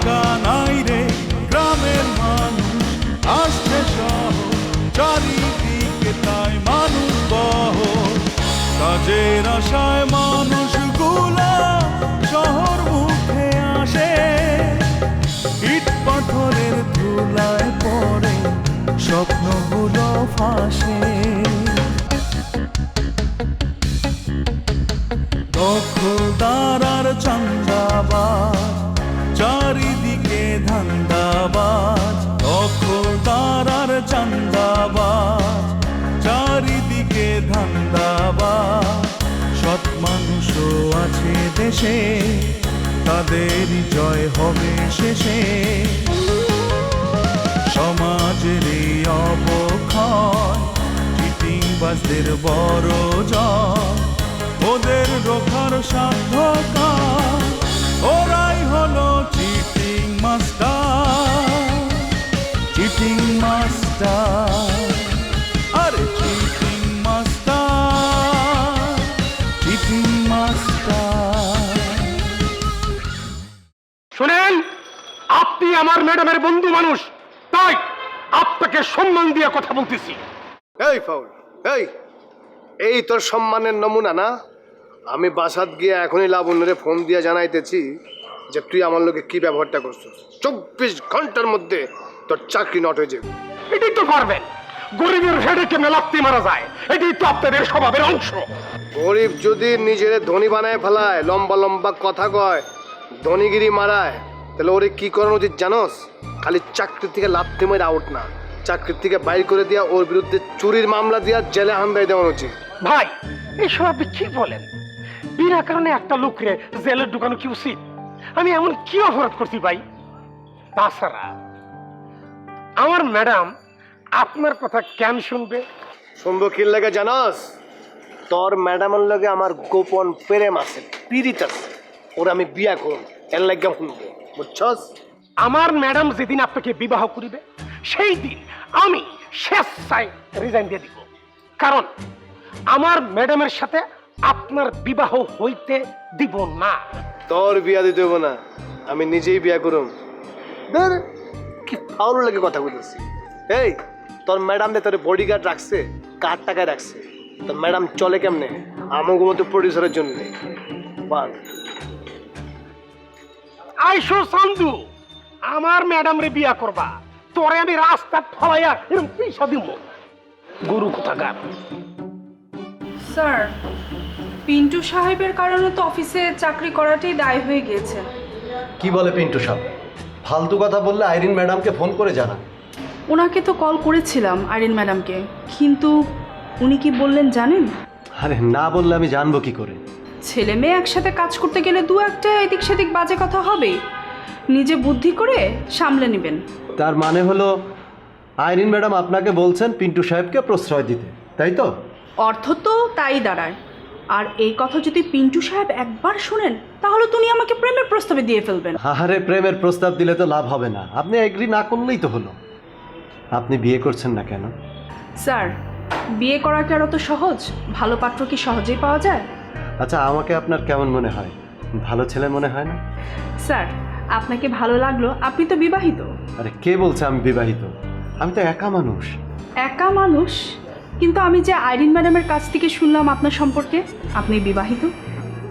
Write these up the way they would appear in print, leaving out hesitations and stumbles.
ফাঁকা নাই রে গ্রামের মানুষ আসছে শহর, চারিদিকে তাই মানুষ বহর। কাজের আশায় মানুষগুলা শহর মুখে আসে, ইট পাথরের ধুলায় পড়ে স্বপ্নগুলো ফাঁসে। দখলদার আর চান্দাবাজ, চারিদিকে ধান্দাবাজ। দখলদার আর চান্দাবাজ, চারিদিকে ধান্দাবাজ। সৎ মানুষও আছে দেশে, তাদেরই জয় হবে শেষে। সমাজের এই অবক্ষয়, চিটিংবাজদের বড় জয়। ওদের রোখার সাধ্য কার, ওরাই হলো চিটিং মাস্টার। চিটিং মাস্টার, আরে চিটিং মাস্টার, চিটিং মাস্টার। শুনেন, আপনি আমার ম্যাডামের বন্ধু মানুষ, তাই আপনাকে সম্মান দিয়ে কথা বলতেছি। এই ফাউল, এই তোর সম্মানের নমুনা না? আমি বাসাত গিয়ে এখনই লাবণ্যরে ফোন দিয়ে জানাইতেছি যে তুই আমার লোকে কি ব্যবহারটা করছিস। 24 ঘন্টার মধ্যে তোর চাকরি নট হয়ে যাবে। এটাই তো পারবেন, গরিবের হেডে কেমনে লাগতে মারা যায়, এটাই তো আপনাদের স্বভাবের অংশ। গরিব যদি নিজের ধনী বানায় ফেলায়, লম্বা লম্বা কথা কয়, ধনীগিরি মারায়, তাহলে ওরে কি করানো উচিত জানোস? খালি চাকরি থেকে লাথি মেরে আউট না, চাকরির থেকে বাইর করে দিয়া ওর বিরুদ্ধে চুরির মামলা দিয়া জেলে হান্দাই দেওয়া উচিত। ভাই, এইসব আপনি কি বলেন? বিনা কারণে একটা লোকরে জেলে ঢুকানো কি উচিত? আমি এমন কি অপরাধ করছি ভাই? তাছাড়া আমার ম্যাডাম আপনার কথা কেন শুনবে? শুনবো কি লাগে জানাস? তোর ম্যাডামের লগে আমার গোপন প্রেম আছে, পীড়িত আছে, ওরা আমি বিয়া করব, এর লাগে শুনবো, বুঝছস? আমার ম্যাডাম যেদিন আপনাকে বিবাহ করিবে, সেই দিন আমি স্বেচ্ছায় রিজাইন দিয়ে দিব। কারণ আমার ম্যাডামের সাথে আপনার বিবাহ হইতে দিব না। তোর বিয়া দিতে হবো না, আমি নিজেই বিয়া করুম। ধর, কি ফাউল লাগে কথা বলতেছি। এই, তোর ম্যাডাম দে তোর বডিগার্ড রাখছে, কার টাকায় রাখছে? তোর ম্যাডাম চলে কেমনে? আমাকে মতো প্রডিউসারের জন্য। আইসো সান্দু, আমার ম্যাডাম রে বিয়া করবা, তোরে আমি রাস্তা ফলাইয়া এরকম পয়সা দিব। গরু কোথাকার। স্যার, পিন্টু সাহেবের কারণে তো অফিসে চাকরি করাটাই দায় হয়ে গিয়েছে। কি বলে পিন্টু সাহেব? ফালতু কথা বললে আইরিন ম্যাডামকে ফোন করে জানান। ওনাকে তো কল করেছিলাম, আইরিন ম্যাডামকে, কিন্তু উনি কি বললেন জানেন? আরে না বললে আমি জানবো কি করে? ছেলে মেয়ে একসাথে কাজ করতে গেলে দু একটা এদিক সেদিক বাজে কথা হবেই, নিজে বুদ্ধি করে সামলে নেবেন। তার মানে হলো আইরিন ম্যাডাম আপনাকে বলছেন পিন্টু সাহেবকে প্রশ্রয় দিতে, তাই তো? অর্থ তো তাই দাঁড়ায়। আর এই কথা যদি পিন্টু সাহেব একবার শুনেন, তাহলে তুমি আমাকে প্রেমের প্রস্তাবে দিয়ে ফেলবেন। আরে প্রেমের প্রস্তাব দিলে তো লাভ হবে না, আপনি এগ্রি না করলেই তো হলো। আপনি বিয়ে করছেন না কেন? স্যার, বিয়ে করা কি আর অত সহজ? ভালো পাত্র কি সহজেই পাওয়া যায়? আচ্ছা, আমাকে আপনার কেমন মনে হয়? ভালো ছেলে মনে হয় না? স্যার, আপনাকে ভালো লাগলো, আপনি তো বিবাহিত। আরে কে বলছে আমি বিবাহিত? আমি তো একা মানুষ। একা মানুষ? কিন্তু আমি যে আইরিন ম্যাডামের কাছ থেকে শুনলাম আপনার সম্পর্কে আপনি বিবাহিত।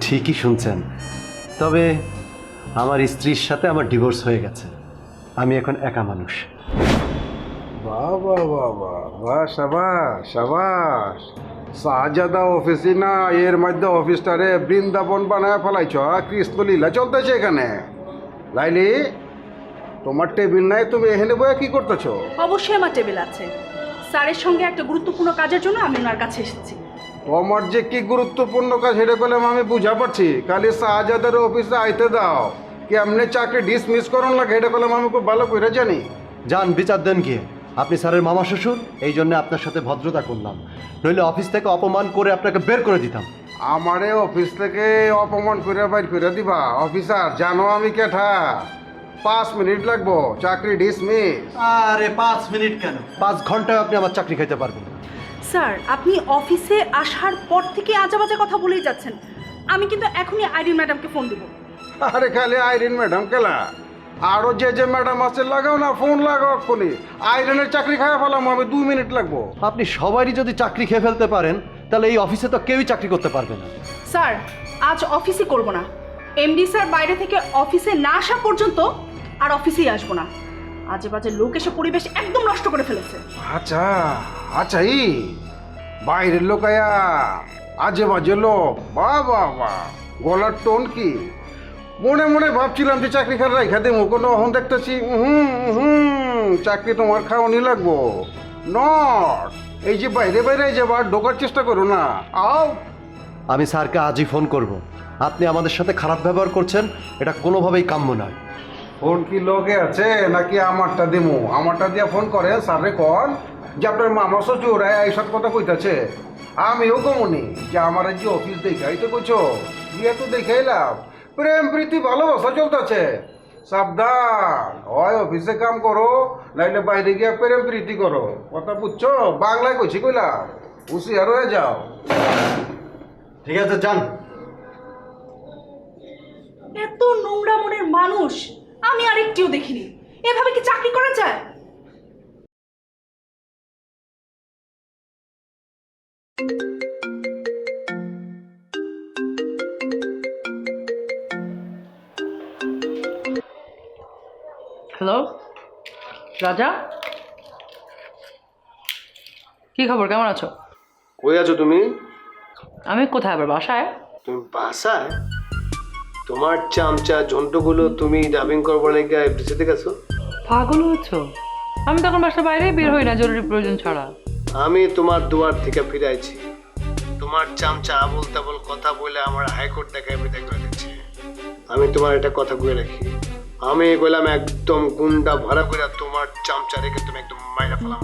ঠিকই শুনছেন, তবে আমার স্ত্রীর সাথে আমার ডিভোর্স হয়ে গেছে, আমি এখন একা মানুষ। বাবা বাবা বাহ, সাবাস সাবাস। শাহজাদা অফিসই না, এর মধ্যে অফিসটারে বৃন্দাবন বানায় ফেলাইছ, কৃষ্ণলীলা চলতেছে এখানে। লাইলি, তোমার টেবিল নাই, তুমি এখানে বয়ে কি করতেছো? অবশ্যই আমার টেবিল আছে। স্যারের সঙ্গে একটা গুরুত্বপূর্ণ কাজের জন্য আমি ওনার কাছে এসেছি। তোমার যে কি গুরুত্বপূর্ণ কাজ সেটা করলাম আমি বুঝা পারছি, খালি শাহজাদার অফিসে আইতে দাও, কেমনে চাকরি ডিসমিস করুন লাগে এটা করলাম আমি খুব ভালো করে জানি। যান বিচার দেন গিয়ে, আপনি স্যারের মামা শ্বশুর, এই জন্য আপনার সাথে ভদ্রতা করলাম, নইলে অফিস থেকে অপমান করে আপনাকে বের করে দিতাম। আমারে অফিস থেকে অপমান করে বাইর করে দিবা? অফিসার জানো আমি কেঠা? 5 মিনিট লাগবো, চাকরি ডিসমিস। আরে 5 মিনিট কেন, 5 ঘন্টায় আপনি আমার চাকরি খাইতে পারবেন। স্যার, আপনি অফিসে আসার পর থেকে আজে কথা বলেই যাচ্ছেন। আমি কিন্তু এখনই আইরিন ম্যাডামকে ফোন দেব। আরে খালি আইরিন ম্যাডাম কেলা, আরো যে ম্যাডাম আছে লাগাও না, ফোন লাগাও এক্ষুনি। আইরনের চাকরি খাওয়া ফেলাম আমি, 2 মিনিট লাগবো। আপনি সবারই যদি চাকরি খেয়ে ফেলতে পারেন তাহলে এই অফিসে তো কেউই চাকরি করতে পারবে না। স্যার আজ অফিসে করব না। এমডি স্যার বাইরে থেকে অফিসে না আসা পর্যন্ত আর অফিসেই আসবো না। আজে বাজে লোক এসে পরিবেশ একদম নষ্ট করে ফেলেছে। আচ্ছা আচ্ছা, এই বাইরের লোক আয়া আজে বাজে লোক, বাহ বাহ বাহ, গলার টোন কি! মনে মনে ভাবছিলাম যে চাকরি খার রাইখা দেবো, কোনো এখন দেখতেছি চাকরি তোমার খাওয়ানি লাগবো। নট এই যে বাইরে বাইরে যাবার ঢোকার চেষ্টা করো না, আও। আমি স্যারকে আজই ফোন করব। আপনি আমাদের সাথে খারাপ ব্যবহার করছেন, এটা কোনোভাবেই কাম্য নয়। ফোন কি লোকে আছে নাকি আমারটা দেবো? আমারটা দিয়ে ফোন করে স্যারে কন যে আপনার মামা শ্বশুর এইসব কথা কইতাছে। আমিও কমনি যে আমার যে অফিস দেখাই তো কইছো, বিয়ে তো দেখাইলাম, প্রেম প্রীতি ভালোবাসা চলতেছে। সাবধান, হয় অফিসে কাম করো নাইলে বাইরে গিয়ে প্রেম প্রীতি করো। কথা বুঝছো? বাংলায় কইছি কইলাম, হুঁশিয়ার হয়ে যাও। ঠিক আছে, যান। এত নোংরা মনের মানুষ আমি আরেকটিও দেখিনি। এভাবে কি চাকরি করা যায়? হ্যালো রাজা, কি খবর, কেমন আছো? কই আছো তুমি? আমি কোথায়, আবার বাসায়? তুমি বাসায়? তোমার চামচা ঝন্টুগুলো তুমি ডাবিং করবো নাকি এফডিসিতে গেছো? পাগল হয়েছো? আমি তখন বাসার বাইরে বের হই না জরুরি প্রয়োজন ছাড়া। আমি তোমার দুয়ার থেকে ফিরে আইছি। তোমার চামচা আবল তাবল কথা বলে আমার হাইকোর্ট দেখায় বিদায় করে দিচ্ছে। আমি তোমার একটা কথা কয়ে রাখি, আমি বললাম একদম গুন্ডা ভরা করে তোমার চামচা রেখে তুমি একদম মাইরা ফেলাম,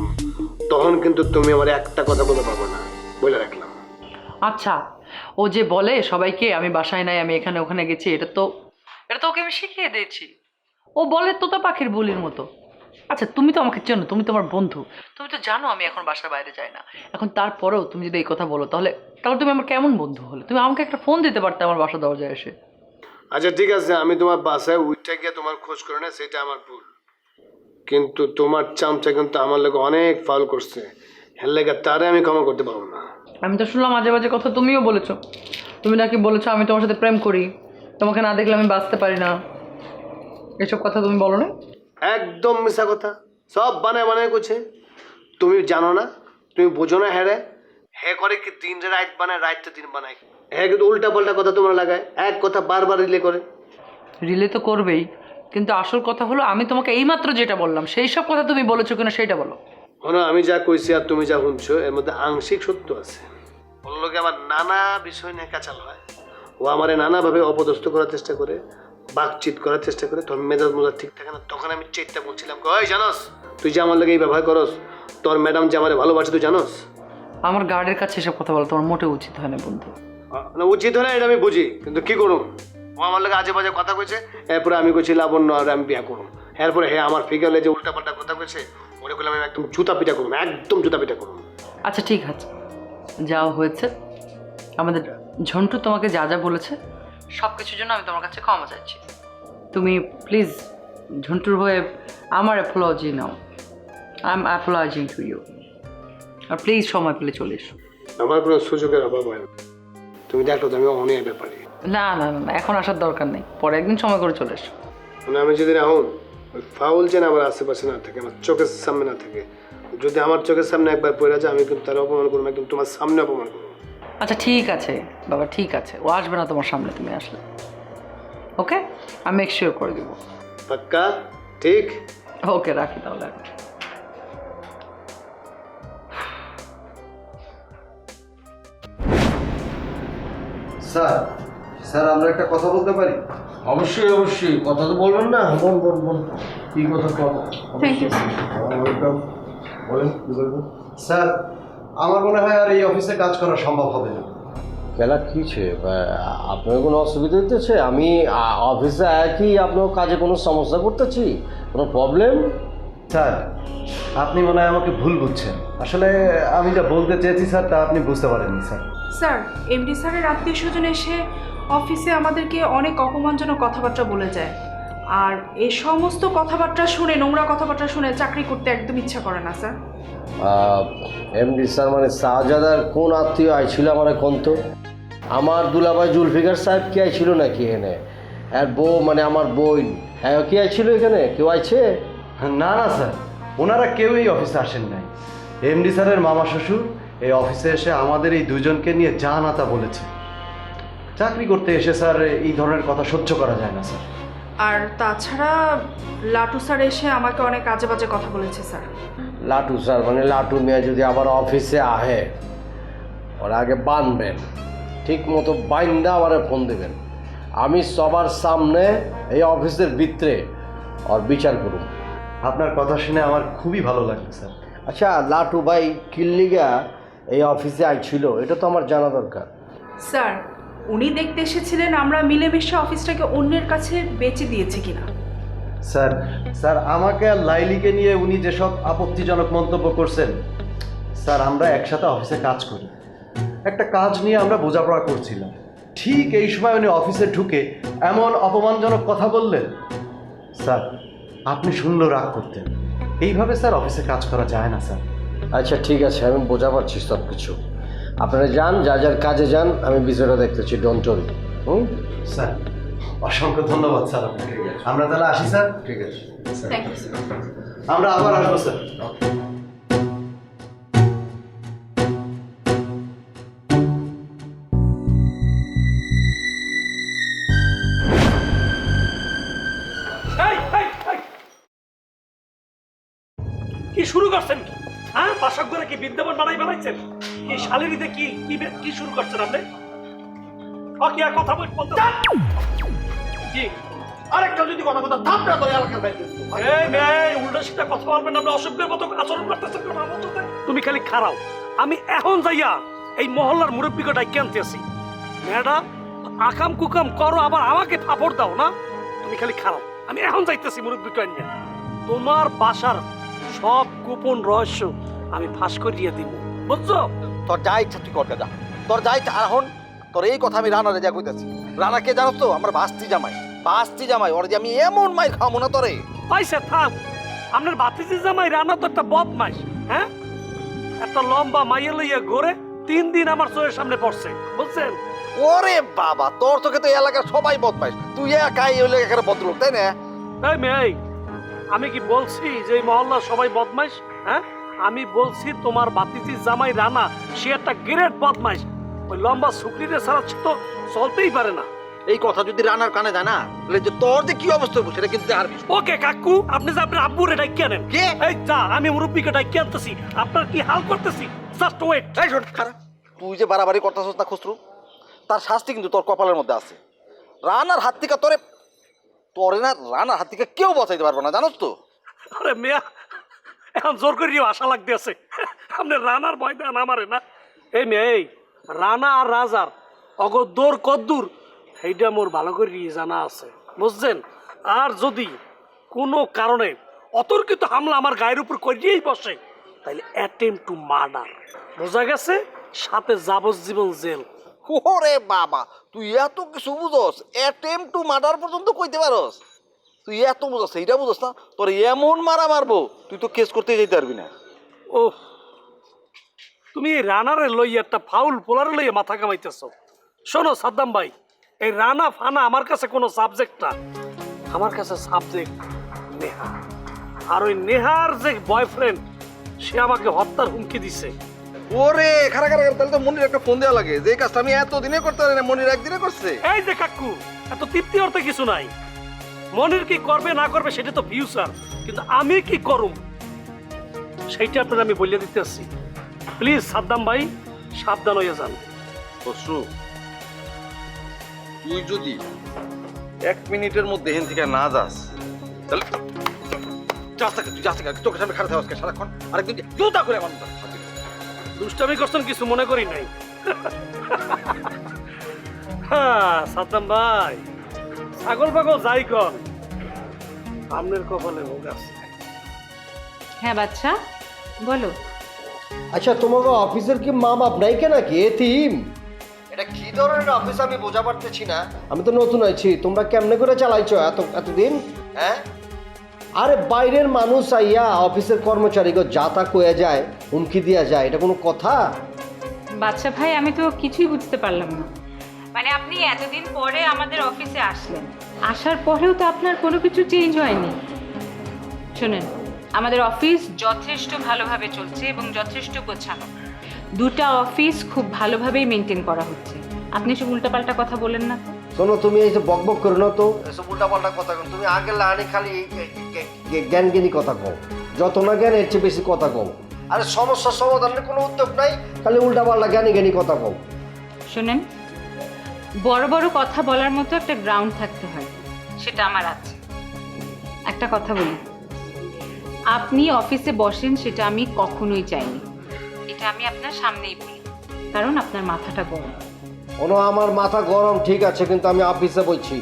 তখন কিন্তু তুমি আমার একটা কথা বলতে পারবো না, বলে রাখলাম। আচ্ছা, ও যে বলে সবাইকে আমি বাসায় নাই, আমি এখানে ওখানে গেছি, এটা তো ওকে আমি শিখিয়ে দিয়েছি। ও বলে তোতা পাখির বুলির মতো। আচ্ছা, তুমি তো আমাকে চেনো, তুমি তো আমার বন্ধু, তুমি তো জানো আমি এখন বাসার বাইরে যাই না। এখন তারপরেও তুমি যদি এই কথা বলো তাহলে তুমি আমার কেমন বন্ধু হলে? তুমি আমাকে একটা ফোন দিতে পারতে আমার বাসা দরজায় এসে। আচ্ছা ঠিক আছে, আমি তোমার বাসায় উইটা গিয়ে তোমার খোঁজ করে না, সেটা আমার ভুল, কিন্তু তোমার চামচা কিন্তু আমার লোক অনেক ফাউল করছে, হের লেগে তারে আমি ক্ষমা করতে পারবো না। আমি তো শুনলাম মাঝে মাঝে কথা, তুমিও বলেছো, তুমি নাকি বলেছো আমি তোমার সাথে প্রেম করি, তোমাকে না দেখলে আমি বাঁচতে পারি না, এসব কথা তুমি বলো না? একদম মিশা কথা, সব বানায় বানায় করছে। তুমি জানো না, তুমি বোঝো না, হ্যাঁ হ্যাঁ করে কি দিন রাত বানায়, রাতটা দিন বানায়। হ্যাঁ কিন্তু উল্টা পাল্টা কথা তোমরা লাগায়, এক কথা বারবার রিলে করে। রিলে তো করবেই, কিন্তু আসল কথা হলো আমি তোমাকে এইমাত্র যেটা বললাম সেই সব কথা তুমি বলেছো কিনা সেটা বলো। শোনো, আমি যা কইছি আর তুমি যা শুনছো এর মধ্যে আংশিক সত্য আছে। ওর লোকে আমার নানা বিষয় নিয়ে কাচাল হয়, ও আমারে নানাভাবে অপদস্থ করার চেষ্টা করে, বাকচিত করার চেষ্টা করে, তখন মেজাজ মোজাজ ঠিক থাকে না, তখন আমি চেষ্টা বলছিলাম, ওই জানোস তুই যে আমার লোকে এই ব্যবহার করস, তোর ম্যাডাম যে আমার ভালোবাসে তুই জানোস? আমার গার্ডের কাছে এসব কথা বলো তোমার মোটেও উচিত হয় না বন্ধু। না উচিত হয় না এটা আমি বুঝি, কিন্তু কি করুম, ও আমার লোকে আজে বাজে কথা কইছে, এরপরে আমি কইছি লাবণ্য আর আমি বিয়া করুম, এরপরে হ্যাঁ আমার ফিগালে যে উল্টা পাল্টা কথা কইছে ওরে করলাম আমি একদম জুতা পিটা করুম, একদম জুতা পিটা করুম। আচ্ছা ঠিক আছে, যাও হয়েছে। আমাদের ঝন্টু তোমাকে যা যা বলেছে সব কিছুর জন্য আমি তোমার কাছে ক্ষমা চাইছি। তুমি প্লিজ ঝন্টুর হয়ে আমার অ্যাপোলজি নাও। I am apologising to you. আর প্লিজ সময় পেলে চলে এসো। আমার কোনো সুযোগের অভাব হয় না, তুমি দেখো তো আমি অনেক ব্যাপারে। না না না, এখন আসার দরকার নেই, পরে একদিন সময় করে চলে এসো। মানে আমি যদি এখন ওই ফাউল যেন আমার আশেপাশে না থাকে, আমার চোখের সামনে না থাকে, যদি আমার চোখের সামনে একবার পড়ে যায় আমি কিন্তু তার অপমান করবো, একদম তোমার সামনে অপমান করবো। আচ্ছা ঠিক আছে বাবা, ঠিক আছে, ও আসবে না তোমার সামনে তুমি আসলে। ওকে, আমি মেক শিওর করে দেবো। পাক্কা? ঠিক। ওকে, রাখি তাহলে এখন। স্যার, স্যার আমরা একটা কথা বলতে পারি? অবশ্যই অবশ্যই, কথা তো বলবেন না? বল কি কথা কব? Thank you. বলেন কি বলবেন? স্যার, আমার মনে হয় আর এই অফিসে কাজ করা সম্ভব হবে না। কেলা কিছে আপনার কোনো অসুবিধা হইতেছে? আমি অফিসে কি আপনার কাজে কোনো সমস্যা করতেছি, কোনো প্রবলেম? স্যার, আপনি মনে হয় আমাকে ভুল বুঝছেন, আসলে আমি যা বলতে চেয়েছি স্যার তা আপনি বুঝতে পারেননি স্যার। স্যার, এমডি স্যারের আত্মীয় স্বজন এসে অফিসে আমাদেরকে অনেক অপমানজনক কথাবার্তা বলে যায়। আর এই সমস্ত কথাবার্তা শুনে, নোংরা কথাবার্তা শুনে চাকরি করতে একদম ইচ্ছা করে না স্যার। এমডি স্যার মানে শাহজাদার কোন আত্মীয় আইছিল আমার কোন তো? আমার দুলাভাই জুলফিকার সাহেব কি আইছিল নাকি এখানে? আর বউ মানে আমার বোন, হ্যাঁ কি আইছিল এখানে? কেউ আইছে? না না স্যার, ওনারা কেউ এই অফিসে আসেন নাই। এমডি স্যারের মামা শ্বশুর এই অফিসে এসে আমাদের এই দুজনকে নিয়ে যা না তা বলেছে। চাকরি করতে এসে স্যার এই ধরনের কথা সহ্য করা যায় না স্যার। আর তাছাড়া লাটু স্যার এসে আমাকে অনেক আজে বাজে কথা বলেছে স্যার। লাটু স্যার মানে লাটু মিয়া যদি আবার অফিসে আহে ওর আগে বানবেন, ঠিক মতো বাইন্দা আবার ফোন দেবেন। আমি সবার সামনে এই অফিসের ভিতরে ওর বিচার করুন। আপনার কথা শুনে আমার খুবই ভালো লাগলো স্যার। আচ্ছা লাটু ভাই কিল্লিগা এই অফিসে আইছিল এটা তো আমার জানা দরকার। স্যার উনি দেখতে এসেছিলেন আমরা মিলেমিশে অফিসটাকে অন্যের কাছে বেচে দিয়েছি কিনা। স্যার স্যার আমাকে আর লাইলিকে নিয়ে উনি যেসব আপত্তিজনক মন্তব্য করছেন, স্যার আমরা একসাথে অফিসে কাজ করি, একটা কাজ নিয়ে আমরা বোঝাপড়া করছিলাম, ঠিক এই সময় উনি অফিসে ঢুকে এমন অপমানজনক কথা বললেন। স্যার আপনি শুনলো রাগ করতেন, এইভাবে স্যার অফিসে কাজ করা যায় না স্যার। আচ্ছা ঠিক আছে, আমি বোঝা পারছি সব কিছু। আপনারা যান, যার যার কাজে যান, আমি বিষয়টা দেখতেছি। Don't worry. স্যার অসংখ্য ধন্যবাদ স্যার আপনাকে। আমরা তাহলে আসি স্যার। ঠিক আছে। Thank you sir. আমরা আবার আসবো স্যার। কি শুরু করছেন কি? হ্যাঁ, বাসক করে কি বিদ্যমান বানাই বানাইছেন? কি শালিরিতে কি কি কি শুরু করছেন আপনি? কি আর কথা বলতে কি? আরেকটা যদি কথা থাপড়া ধরে এলাকার বাইরে। এই উল্টো সিধা কথা বলবেন না, আপনি অসভ্যের মতো আচরণ করতেছেন কেন আমার সাথে? তুমি খালি খারাও, আমি এখন যাইয়া এই মহল্লার মুরব্বীকে ডাইকে আনতেছি। ম্যাডাম আকাম কুকাম করো, আবার আমাকে ফাপড় দাও না। তুমি খালি খারাও, আমি এখন যাইতেছি মুরব্বীকে আনিয়ে। তোমার বাসার সব গোপন রহস্য আমি ফাঁস করিয়ে দিব, বুঝছো? তোর যা ইচ্ছা তুই কর যা, তোর যা ইচ্ছা। এখন তোর এই কথা আমি রানারে যা কইতাছি। রানা কে জানো তো? আমার বাস্তি জামাই। ওর যে আমি এমন মাইর খাবো না তোরে। পাইছে থাক, আপনার বাতিজি জামাই রানা তো একটা বদমাইশ। হ্যাঁ, একটা লম্বা মাইয়ে লইয়া ঘুরে 3 দিন আমার চোখের সামনে পড়ছে, বুঝছেন? ওরে বাবা, তোর তোকে তো এলাকার সবাই বদমাইশ, তুই একাই ওই এলাকার ভদ্রলোক, তাই না? এই মেয়ে, আমি কি বলছি যে এই মহল্লার সবাই বদমাইশ? হ্যাঁ, আমি বলছি তোমার বাতিজি জামাই রানা সে একটা গ্রেট বদমাইশ। ওই লম্বা সুকরিরে ছাড়া তো চলতেই পারে না। এই কথা যদি রানার কানে যায় না, তাহলে যে তোর যে কি অবস্থা হবে সেটা কিন্তু আর ওকে কাকু, আপনি যে আপনার আব্বুরে ডাইকে আনেন। কে? এই যা, আমি মুরব্বীকে ডাইকে আনতেছি, আপনার কি হাল করতেছি। Just wait. এই শোন খারাপ, তুই যে বাড়াবাড়ি করতেছিস না খুসরু, তার শাস্তি কিন্তু তোর কপালের মধ্যে আছে। রানার হাত থেকে তোরে না, রানার হাত থেকে কেউ বাঁচাইতে পারবে না, জানোস তো? আরে মেয়া, এখন জোর করিও আশা লাগতে আছে। আপনি রানার ভয় দেন আমারে না? এই মেয়ে, এই রানা আর রাজার অগদূর কদ্দূর সেইটা মোর ভালো করে জানা আছে, বুঝছেন? আর যদি কোনো কারণে অতর্কিত হামলা আমার গায়ের উপর করিয়েই বসে, তাহলে অ্যাটেম্প টু মার্ডার, বোঝা গেছে? সাথে যাবজ্জীবন জেল। ওরে বাবা, তুই এত কিছু বুঝস? অ্যাটেম্প টু মার্ডার পর্যন্ত কইতে পারস? তুই এত বুঝস, এইটা বুঝস না? তোর এমন মারা মারবো তুই তো কেস করতে যেতে পারবি না। ও, তুমি এই রানারে লইয়া একটা ফাউল পোলারে লইয়া মাথা কামাইতেছ। শোনো সাদ্দাম ভাই, এই রানা ফানা আমার কাছে কোনো সাবজেক্ট না, আমার কাছে সাবজেক্ট নেহা। আর ওই নেহার যে বয়ফ্রেন্ড, সে আমাকে হত্যার হুমকি দিছে। ওরে খারা খারা, তাহলে তো মনির একটা ফোন দেওয়া লাগে। যে কাজটা আমি এতদিনে করতে পারি না, মনির একদিনে করছে। এই যে কাকু, এত তৃপ্তি অর্থে কিছু নাই। মনির কি করবে না করবে সেটা তো ফিউচার, কিন্তু আমি কি করুম সেইটা আপনার আমি বলে দিতে আসছি। প্লিজ সাদ্দাম ভাই, সাবধান হয়ে যান। খসরু, তুই যদি 1 মিনিটের মধ্যে এখান থেকে না যাস, তাহলে তোকে সামনে খারাপ থাকবে সারাক্ষণ। আরেকদিন জুতা করে আমার দুষ্টামি করছেন, কিছু মনে করি নাই। হ্যাঁ সাদ্দাম ভাই, ছাগল পাগল যাই কন, সামনের কপালে ভোগ আছে। হ্যাঁ বাচ্চা বলো। আচ্ছা তোমাকে অফিসের কি মা বাপ নাই কেন নাকি? এতিম? এটা কি ধরনের অফিস আমি বোঝা পারতেছি না। আমি তো নতুন আছি, তোমরা কেমনে করে চালাইছো এতদিন? হ্যাঁ? আরে বাইরের মানুষ আইয়া অফিসের কর্মচারীকে যাতা কয়ে যায়, হুমকি দিয়া যায়, এটা কোনো কথা? বাচ্চা ভাই, আমি তো কিছুই বুঝতে পারলাম না। মানে আপনি এতদিন পরে আমাদের অফিসে আসলেন, আসার পরেও তো আপনার কোনো কিছু চেঞ্জ হয়নি। শোনেন, আমাদের অফিস যথেষ্ট ভালোভাবে চলছে এবং যথেষ্ট গোছানো। দুটা অফিস খুব ভালোভাবেই মেনটেন করা হচ্ছে। আপনি সব উল্টাপাল্টা কথা বলেন না তো। শোনো, তুমি এই যে বকবক করো না তো, এসব উল্টাপাল্টা কথা কও। তুমি আগে লাহানি খালি জ্ঞান জ্ঞানী কথা কও, যত না জ্ঞান এর চেয়ে বেশি কথা কও। আরে সমস্যার সমাধানের কোনো উদ্যোগ নাই, খালি উল্টাপাল্টা জ্ঞানী জ্ঞানী কথা কও। শোনেন, বড় বড় কথা বলার মতো একটা গ্রাউন্ড থাকতে হয়, সেটা আমার আছে। একটা কথা বলি, আপনি অফিসে বসেন সেটা আমি কখনোই চাইনি। এটা আমি আপনার সামনেই বলি, কারণ আপনার মাথাটা গরম। আমার মাথা গরম ঠিক আছে, কিন্তু আমি অফিসে বলছি,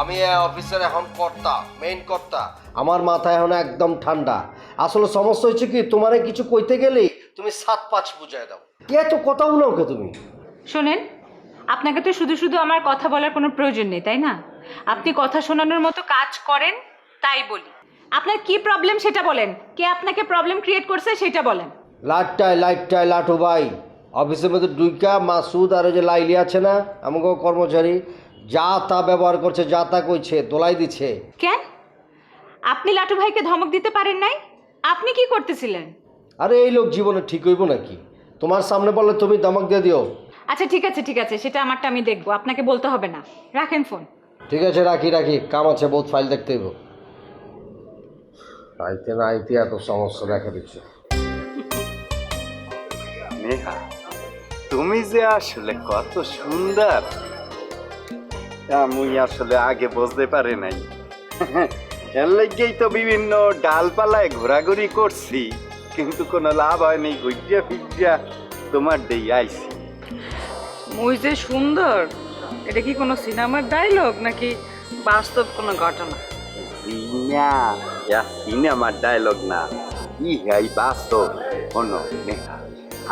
আমি অফিসের এখন কর্তা, মেইন কর্তা। আমার মাথা এখন একদম ঠান্ডা। আসলে সমস্যা হচ্ছে কি, তোমারে কিছু কইতে গেলেই তুমি 7-5 বুঝাই দাও। এত কথা বলো কে তুমি? শোনেন, আপনাকে তো শুধু শুধু আমার কথা বলার কোনো প্রয়োজন নেই, তাই না? আপনি কথা শোনানোর মতো কাজ করেন, তাই বলি। আপনার কি প্রবলেম সেটা বলেন, কে আপনাকে প্রবলেম ক্রিয়েট করছে সেটা বলেন। লাইটটাই লাটু ভাই, অফিসের মধ্যে ডুইকা মাসুদ আর ওই যে লাইলি আছে না, আমাকে কর্মচারী, যা তা ব্যবহার করছে, যা তা কইছে, দোলাই দিচ্ছে। কেন আপনি লাটু ভাইকে ধমক দিতে পারেন নাই? আপনি কি করতেছিলেন? আরে এই লোক জীবনে ঠিক হইব নাকি? তোমার সামনে বললে তুমি ধমক দিয়ে দিও। আচ্ছা ঠিক আছে, সেটা আমারটা আমি দেখবো, আপনাকে বলতে হবে না। রাখেন ফোন। ঠিক আছে, রাখি, কাম আছে, বহুত ফাইল দেখতে হইব। আইতে না আইতে এত সমস্যা দেখা দিচ্ছে। নেহা, তুমি যে আসলে কত সুন্দর, আমি আসলে আগে বুঝতে পারি নাই। এর লেগেই তো বিভিন্ন ডালপালায় ঘোরাঘুরি করছি, কিন্তু কোনো লাভ হয়নি। ঘুরিয়া ফিরিয়া তোমার দেই আইছি। মুই যে সুন্দর, এটা কি কোনো সিনেমার ডায়লগ নাকি বাস্তব কোনো ঘটনা? সিনেমার ডায়লগ না, ইহাই বাস্তব। শোনো নেহা,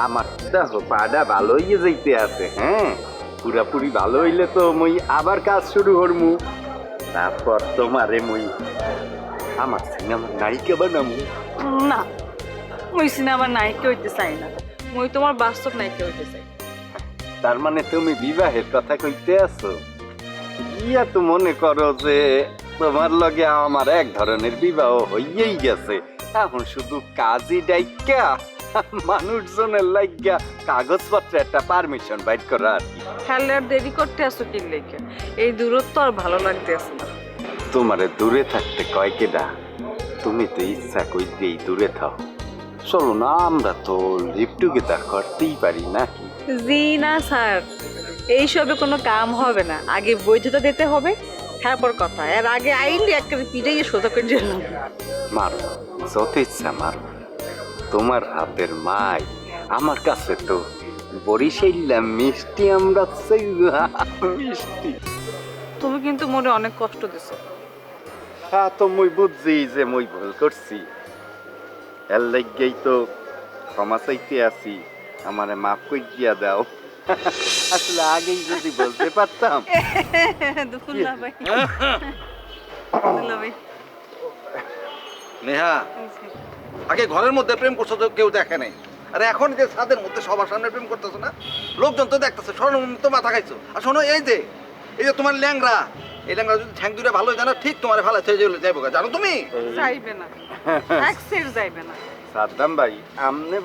আমার তো পাড়া ভালো হইয়ে যাইতে আছে। হ্যাঁ, পুরাপুরি ভালো হইলে তো মুই আবার কাজ শুরু করমু। তারপর তোমারে মুই আমার সিনেমার নায়িকা বানামু। না, মুই সিনেমার নায়িকা হইতে চাই না, মুই তোমার বাস্তব নায়িকা হইতে চাই। তার মানে তুমি বিবাহের কথা কইতে আছো? ইয়া তো মনে করো যে তোমার লগে আমার এক ধরনের বিবাহ হইয়েই গেছে, এখন শুধু কাজই ডাইকা মানুষজনের লাগিয়া কাগজপত্রে একটা পারমিশন বাইট করা আর কি। খেলে আর দেরি করতে আসো কি লেখে? এই দূরত্ব আর ভালো লাগতে আসে না। তোমারে দূরে থাকতে কয় কেডা? তুমি তো ইচ্ছা কই দিয়েই দূরে থাও। চলো না, আমরা তো লিভ টুগেদার করতেই পারি নাকি? জি না স্যার, এইসবে কোনো কাম হবে না। আগে বৈধতা দিতে হবে, তারপর কথা। এর আগে আইলে একটা পিটাইয়ে সোজা করে দিলাম। মারো, যত ইচ্ছা মারো। তোমার হাতের মাই আমার কাছে তো বরিশাইলা মিষ্টি, আমরা মিষ্টি। তুমি কিন্তু মনে অনেক কষ্ট দিছো। হ্যাঁ, তো মুই বুঝছি যে মুই ভুল করছি, এর লাগেই তো ক্ষমা চাইতে আছি। আমারে মাফ করে দিয়া দাও। আসলে আগেই যদি বুঝতে পারতাম। দুল্লা ভাই, দুল্লা ভাই। নেহা, আগে ঘরের মধ্যে প্রেম করছো তো কেউ দেখে নাই, আর এখন যে ছাদের মধ্যে সবার সামনে প্রেম করতেছো না, লোকজন তো দেখতেছে, স্বর্ণ তো মাথা খাইছো। আর শোনো, এই যে তোমার ল্যাংরা, এই ল্যাংরা যদি ঠ্যাং দুটো ভালো জানো, ঠিক তোমার ভালো যাইবো, জানো তুমি? যাইবে না, এক সেট যাইবে না। সাদ্দাম ভাই, আমনে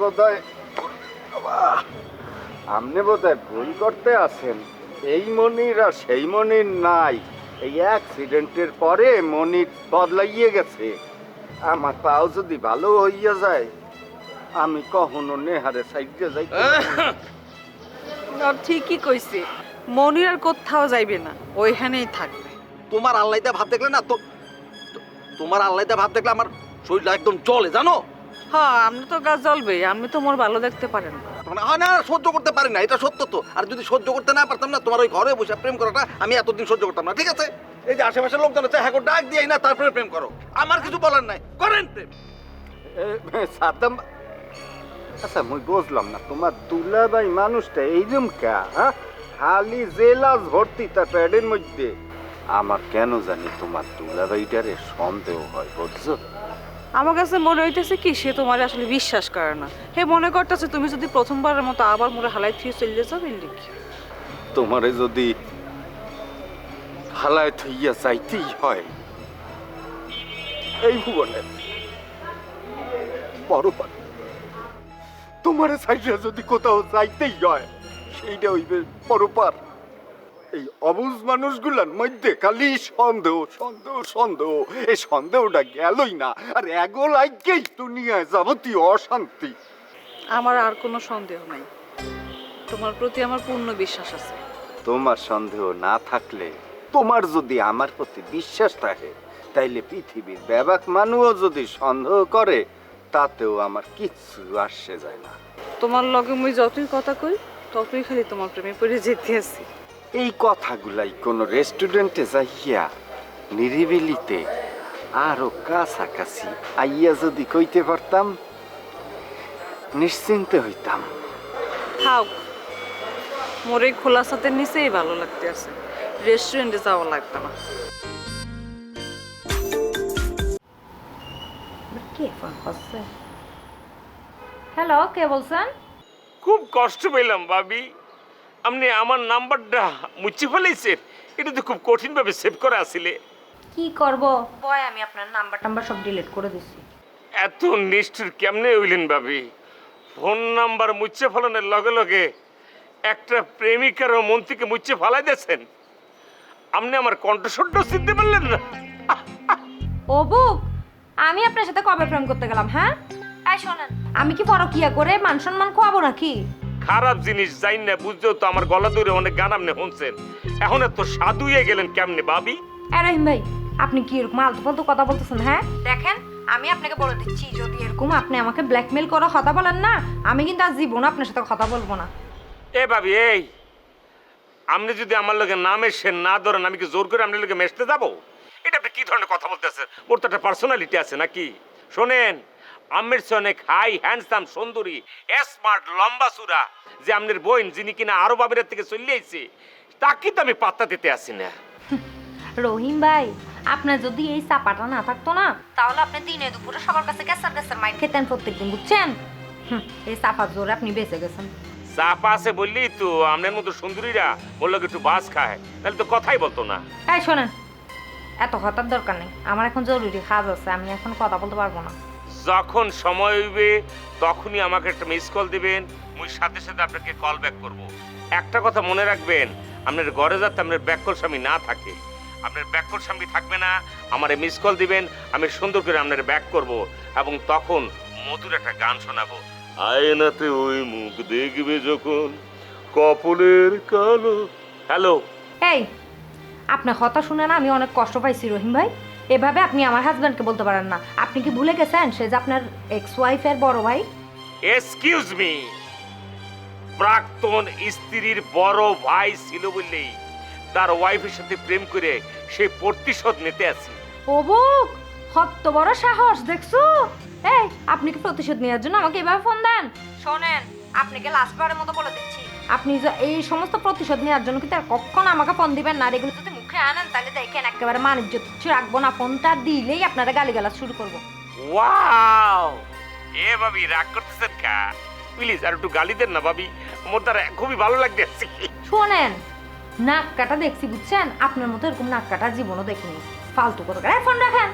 বোধহয় ভুল করতে আছেন। এই মনির আর সেই মনির নাই। এই অ্যাক্সিডেন্টের পরে মনির বদলাইয়ে গেছে। আমার পাও যদি ভালো হইয়া যায়, আমি কখনো নেহারে সাইডে যাই। ঠিকই কইছে, মনির আর কোথাও যাইবে না, ওইখানেই থাকবে। তোমার আল্লাহটা ভাব দেখলে না তো, তোমার আল্লাহটা ভাব দেখলে আমার শরীরটা একদম চলে, জানো? হ্যাঁ, আপনি তো গাছ জ্বলবে, আপনি তো মোর ভালো দেখতে পারেন না। না, সহ্য করতে পারি না, এটা সত্য তো। আর যদি সহ্য করতে না পারতাম না, তোমার ওই ঘরে বসে প্রেম করাটা আমি এতদিন সহ্য করতাম না। ঠিক আছে, এই যে আশেপাশের লোকজন আছে, হ্যাঁ ডাক দিয়ে না, তারপরে প্রেম করো। আমার কিছু বলার নাই, করেন প্রেম। সাদ্দাম, আচ্ছা মুই বুঝলাম না, তোমার দুলাভাই মানুষটা এইরকম কা? হ্যাঁ, খালি জেলাস ভর্তি তার প্যাডের মধ্যে। আমার কেন জানি তোমার দুলাভাইটারে সন্দেহ হয়, বুঝছো? আমার কাছে মনে হইতেছে কি সে তোমার আসলে বিশ্বাস করে না। হে মনে করতেছে তুমি যদি প্রথমবারের মতো আবার মোরে হালাই থিয়ে চলে যাও লিখি। তোমারে যদি হালায় থইয়া চাইতেই হয়, এই ভুবনের বড় পারে তোমারে সাইডে যদি কোথাও যাইতেই হয়, সেইটা হইবে পরপার। এই অবুঝ মানুষগুলার মধ্যে খালি সন্দেহ সন্দেহ সন্দেহ, এই সন্দেহটা গেলই না, আর এগো লাগেই দুনিয়ায় যাবতীয় অশান্তি। আমার আর কোনো সন্দেহ নাই, তোমার প্রতি আমার পূর্ণ বিশ্বাস আছে। তোমার সন্দেহ না থাকলে, তোমার যদি আমার প্রতি বিশ্বাস থাকে, তাইলে পৃথিবীর ব্যাপক মানুষও যদি সন্দেহ করে, তাতেও আমার কিচ্ছু আসে যায় না। তোমার লগে মুই যতই কথা কই ততই খালি তোমার প্রেমে পড়ে যেতে আছি। এই কথাগুলাই কোন রেস্টুরেন্টে যাইয়া নিরিবিলিতে আরো কাছাকাছি আইয়া যদি কইতে পারতাম, নিশ্চিন্তে হইতাম। থাক, মোর এই খোলা ছাদের নিচেই ভালো লাগতে আছে, রেস্টুরেন্টে যাওয়া লাগবে না। হ্যালো, কে বলছেন? খুব কষ্ট পেলাম ভাবি, আপনি আমার নাম্বারটা মুছে ফেলেছেন। এটা তো খুব কঠিনভাবে সেভ করা আসলে। কি করব ভয়, আমি আপনার নাম্বার সব ডিলিট করে দিছি। এত নিষ্ঠুর কেমনে হইলেন ভাবি? ফোন নাম্বার মুছে ফেলানোর লগে লগে একটা প্রেমিকারও মন থেকে মুছে ফেলাই দিয়েছেন। আপনি আমার কণ্ঠস্বরটা চিনতে পারলেন না? ও বুক, আমি আপনার সাথে কবে প্রেম করতে গেলাম? হ্যাঁ, এই শোনেন, আমি কি পরকিয়া করে মান সম্মান খোয়াবো নাকি? খারাপ জিনিস যাই না বুঝতেও তো আমার গলা ধরে অনেক গান আপনি শুনছেন। এখন এত সাধু হয়ে গেলেন কেমনে ভাবি? রহিম ভাই, আপনি কি এরকম আলতু ফালতু কথা বলতেছেন? হ্যাঁ দেখেন, আমি আপনাকে বলে দিচ্ছি, যদি এরকম আপনি আমাকে ব্ল্যাকমেল করা কথা বলেন না, আমি কিন্তু আজ জীবন আপনার সাথে কথা বলবো না। এ ভাবি, এই আপনি যদি আমার লগে না মেশেন, না ধরেন, আমি কি জোর করে আপনার লগে মেশতে যাবো? এটা আপনি কি ধরনের কথা বলতেছেন? ওর তো একটা পার্সোনালিটি আছে নাকি? শোনেন, আমের চেয়ে অনেক হাই হ্যান্ডসাম সুন্দরী স্মার্ট লম্বা চূড়া যে আপনার বোন, যিনি কিনা আরো বাবিরের থেকে চলে আইছে, তাকে তো আমি পাত্তা দিতে আসি না। রহিম ভাই, আপনার যদি এই চাপাটা না থাকতো না, তাহলে আপনি দিনে দুপুরে সবার কাছে গ্যাসার মাইর খেতেন প্রত্যেকদিন, বুঝছেন? এই চাপার জোরে আপনি বেঁচে গেছেন। চাপা আছে বললেই তো আপনার মতো সুন্দরীরা বললো একটু বাস খায়, তাহলে তো কথাই বলতো না। এই শোনেন, এত কথার দরকার নেই, আমার এখন জরুরি কাজ আছে, আমি এখন কথা বলতে পারবো না। যখন সময় হইবে তখনই আমাকে একটা মিস কল দিবেন, মুই সাথে সাথে আপনাকে কল ব্যাক করব। একটা কথা মনে রাখবেন, আপনার ঘরে যাতে আপনার ব্যাককল স্বামী না থাকে, আপনার ব্যাককল স্বামী থাকবে না, আমারে মিস কল দিবেন, আমি সুন্দর করে আপনার ব্যাক করব, এবং তখন মধুর একটা গান শোনাবো। আয়নাতে ওই মুখ দেখবে যখন কপলের কালো। হ্যালো, এই আপনার কথা শুনে না আমি অনেক কষ্ট পাইছি রহিম ভাই। এভাবে আপনি আমার হাজব্যান্ডকে বলতে পারেন না। আপনি কি ভুলে গেছেন সে যে আপনার এক্স ওয়াইফের বড় ভাই? এক্সকিউজ মি, প্রাক্তন স্ত্রীর বড় ভাই ছিল বললেই তার ওয়াইফের সাথে প্রেম করে সে প্রতিশোধ নিতে আছে। অবুক, কত বড় সাহস দেখছো? এই আপনি কি প্রতিশোধ নেওয়ার জন্য আমাকে এভাবে ফোন দেন? শোনেন, আপনাকে লাস্টবারের মতো বলে দিচ্ছি, আপনি এই সমস্ত প্রতিশোধ নেওয়ার জন্য কিন্তু আর কখনো আমাকে ফোন দিবেন না। আর এগুলো যদি মুখে আনেন তাহলে দেখেন একেবারে মানিজ্য কিছু রাখবো না, ফোনটা দিলেই আপনারা গালিগালাজ শুরু করবো। ওয়াও, এ ভাবি রাগ করতেছেন কা? প্লিজ আর একটু গালি দেন না ভাবি, মোর দ্বারা খুবই ভালো লাগতেছে। শোনেন, নাক কাটা দেখছি বুঝছেন, আপনার মতো এরকম নাক কাটা জীবনও দেখিনি। ফালতু কথা, ফোন রাখেন।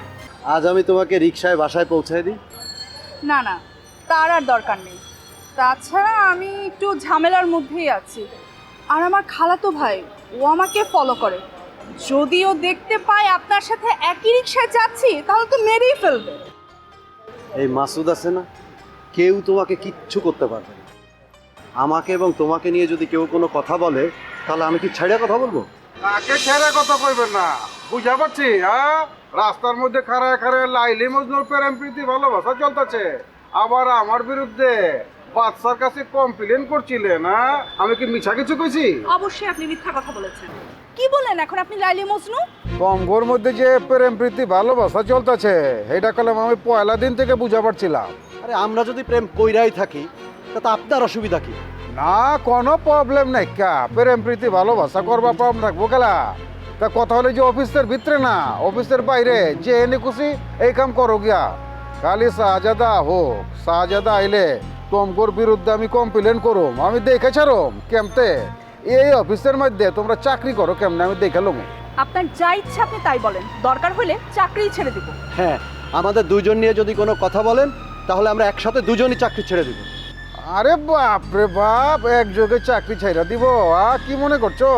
আজ আমি তোমাকে রিকশায় বাসায় পৌঁছায় দিই। না না, তার আর দরকার নেই। তাছাড়া আমি একটু ঝামেলার মধ্যেই আছি, আর আমার খালাতো ভাই ও আমাকে ফলো করে। যদি ও দেখতে পায় আপনার সাথে একই রিকশায় যাচ্ছি, তাহলে তো মেরেই ফেলবে। এই মাসুদ আছে না, কেউ তোমাকে কিচ্ছু করতে পারবে না। আমাকে এবং তোমাকে নিয়ে যদি কেউ কোনো কথা বলে, তাহলে আমি কি ছাড়িয়ে কথা বলবো? তাকে ছেড়ে কথা কইবেন না, বুঝা পাচ্ছি। হ্যাঁ, রাস্তার মধ্যে খাড়ায় খাড়ায় লাইলি মজনুর প্রেম প্রীতি ভালোবাসা চলতেছে, আবার আমার বিরুদ্ধে বাদশার কাছে কমপ্লেন করছিলেন। হ্যাঁ, আমি কি মিছা কিছু কইছি? অবশ্যই আপনি মিথ্যা কথা বলেছেন। কি বলেন এখন আপনি, লাইলি মজনু? কমঘোর মধ্যে যে প্রেম প্রীতি ভালোবাসা চলতেছে, এটা কলম আমি পয়লা দিন থেকে বুঝা পারছিলাম। আরে আমরা যদি প্রেম কইরাই থাকি, তাতে আপনার অসুবিধা কি? না, কোনো প্রবলেম নাই। কা প্রেম প্রীতি ভালোবাসা করবা প্রবলেম রাখবো গেলা? তা কথা হলে যে অফিসের ভিতরে না, অফিসের বাইরে যে এনে খুশি এই কাম করো গিয়া। খালি শাহজাদা হোক, শাহজাদা আইলে তোমার বিরুদ্ধে আমি কমপ্লেন করুম, আমি দেখে ছাড়ম কেমতে এই অফিসের মধ্যে তোমরা চাকরি করো কেমনে আমি দেখে লম। আপনার যা ইচ্ছা আপনি তাই বলেন, দরকার হলে চাকরিই ছেড়ে দিব। হ্যাঁ, আমাদের দুজন নিয়ে যদি কোনো কথা বলেন তাহলে আমরা একসাথে দুজনই চাকরি ছেড়ে দিব। আরে বাপ রে বাপ, একযোগে চাকরি ছাইরা দিব? কি মনে করছো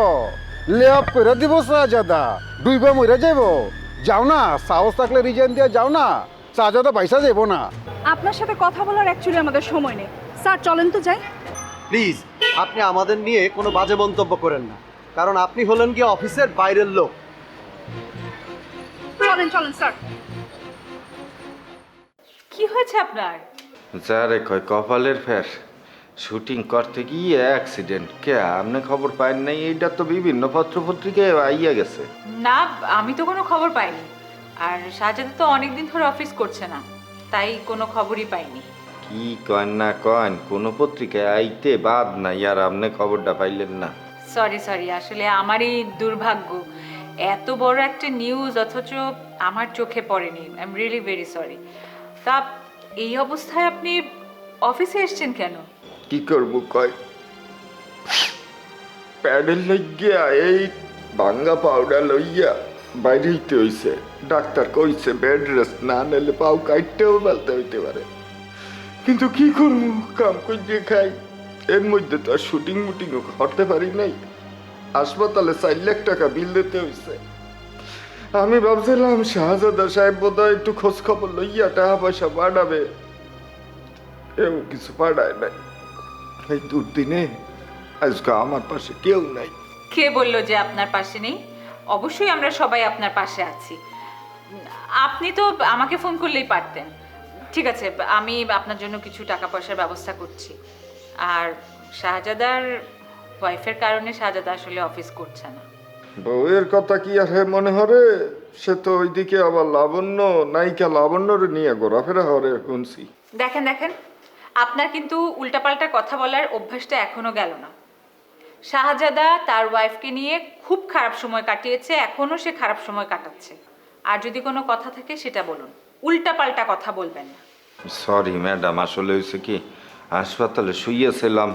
লে অফ করে দিব শাহজাদা? ডুইবা মরে যাইব? যাও না, সাহস থাকলে রিজাইন দিয়ে যাও না, শাহজাদা পয়সা যাইব না। আপনার সাথে কথা বলার অ্যাকচুয়ালি আমাদের সময় নেই। স্যার চলেন তো যাই। প্লিজ আপনি আমাদের নিয়ে কোনো বাজে মন্তব্য করেন না, কারণ আপনি হলেন কি অফিসের বাইরের লোক। চলেন চলেন স্যার। কি হয়েছে আপনার? যারে কয় কপালের ফের, শুটিং করতে গিয়ে অ্যাক্সিডেন্ট। কে আপনি খবর পাইন নাই? এইটা তো বিভিন্ন পত্রপত্রিকায় আইয়া গেছে। না, আমি তো কোনো খবর পাইনি। আর শাহজাদা তো অনেকদিন ধরে অফিস করছে না, তাই কোনো খবরই পাইনি। কি কন না কন, কোনো পত্রিকায় আইতে বাদ নাই আর আপনি খবরটা পাইলেন না? সরি, আসলে আমারই দুর্ভাগ্য। এত বড় একটা নিউজ অথচ আমার চোখে পড়েনি। I am really very sorry. তা এই অবস্থায় আপনি অফিসে এসেছেন কেন? কি করবো কয়, প্যাডেল লইয়া এই ভাঙ্গা পাউডার লইয়া বাইরে হইতে হইছে। ডাক্তার কইছে বেড রেস্ট না নিলে পাও কাটতেও ফেলতে হইতে পারে, কিন্তু কি করবো, কাম করে খাই। এর মধ্যে তো আর শুটিং মুটিংও করতে পারি নাই। হাসপাতালে 4 লাখ টাকা বিল দিতে হইছে। আমি ভাবছিলাম শাহজাদা সাহেব বোধহয় একটু খোঁজ খবর লইয়া টাকা পয়সা পাঠাবে, এও কিছু পাঠায় নাই। এই দুর্দিনে আজকে আমার পাশে কেউ নাই। কে বললো যে আপনার পাশে নেই? অবশ্যই আমরা সবাই আপনার পাশে আছি। আপনি তো আমাকে ফোন করলেই পারতেন। ঠিক আছে, আমি আপনার জন্য কিছু টাকা পয়সার ব্যবস্থা করছি। আর শাহজাদার ওয়াইফের কারণে শাহজাদা আসলে অফিস করছে না। বউয়ের কথা কি আর মনে হরে? সে তো ওইদিকে আবার লাবণ্য, নায়িকা লাবণ্যরে নিয়ে ঘোরাফেরা হরে শুনছি। দেখেন আপনার কিন্তু উল্টাপাল্টা কথা বলার অভ্যাসটা এখনো গেল না। শাহজাদা তার ওয়াইফকে নিয়ে খুব খারাপ সময় কাটিয়েছে, এখনো সে খারাপ সময় কাটাচ্ছে। আর যদি কোনো কথা থাকে সেটা বলুন, উল্টাপাল্টা কথা বলবেন না। সরি ম্যাডাম, আসলে হয়েছে কি, হাসপাতালে শুইয়াছিলাম,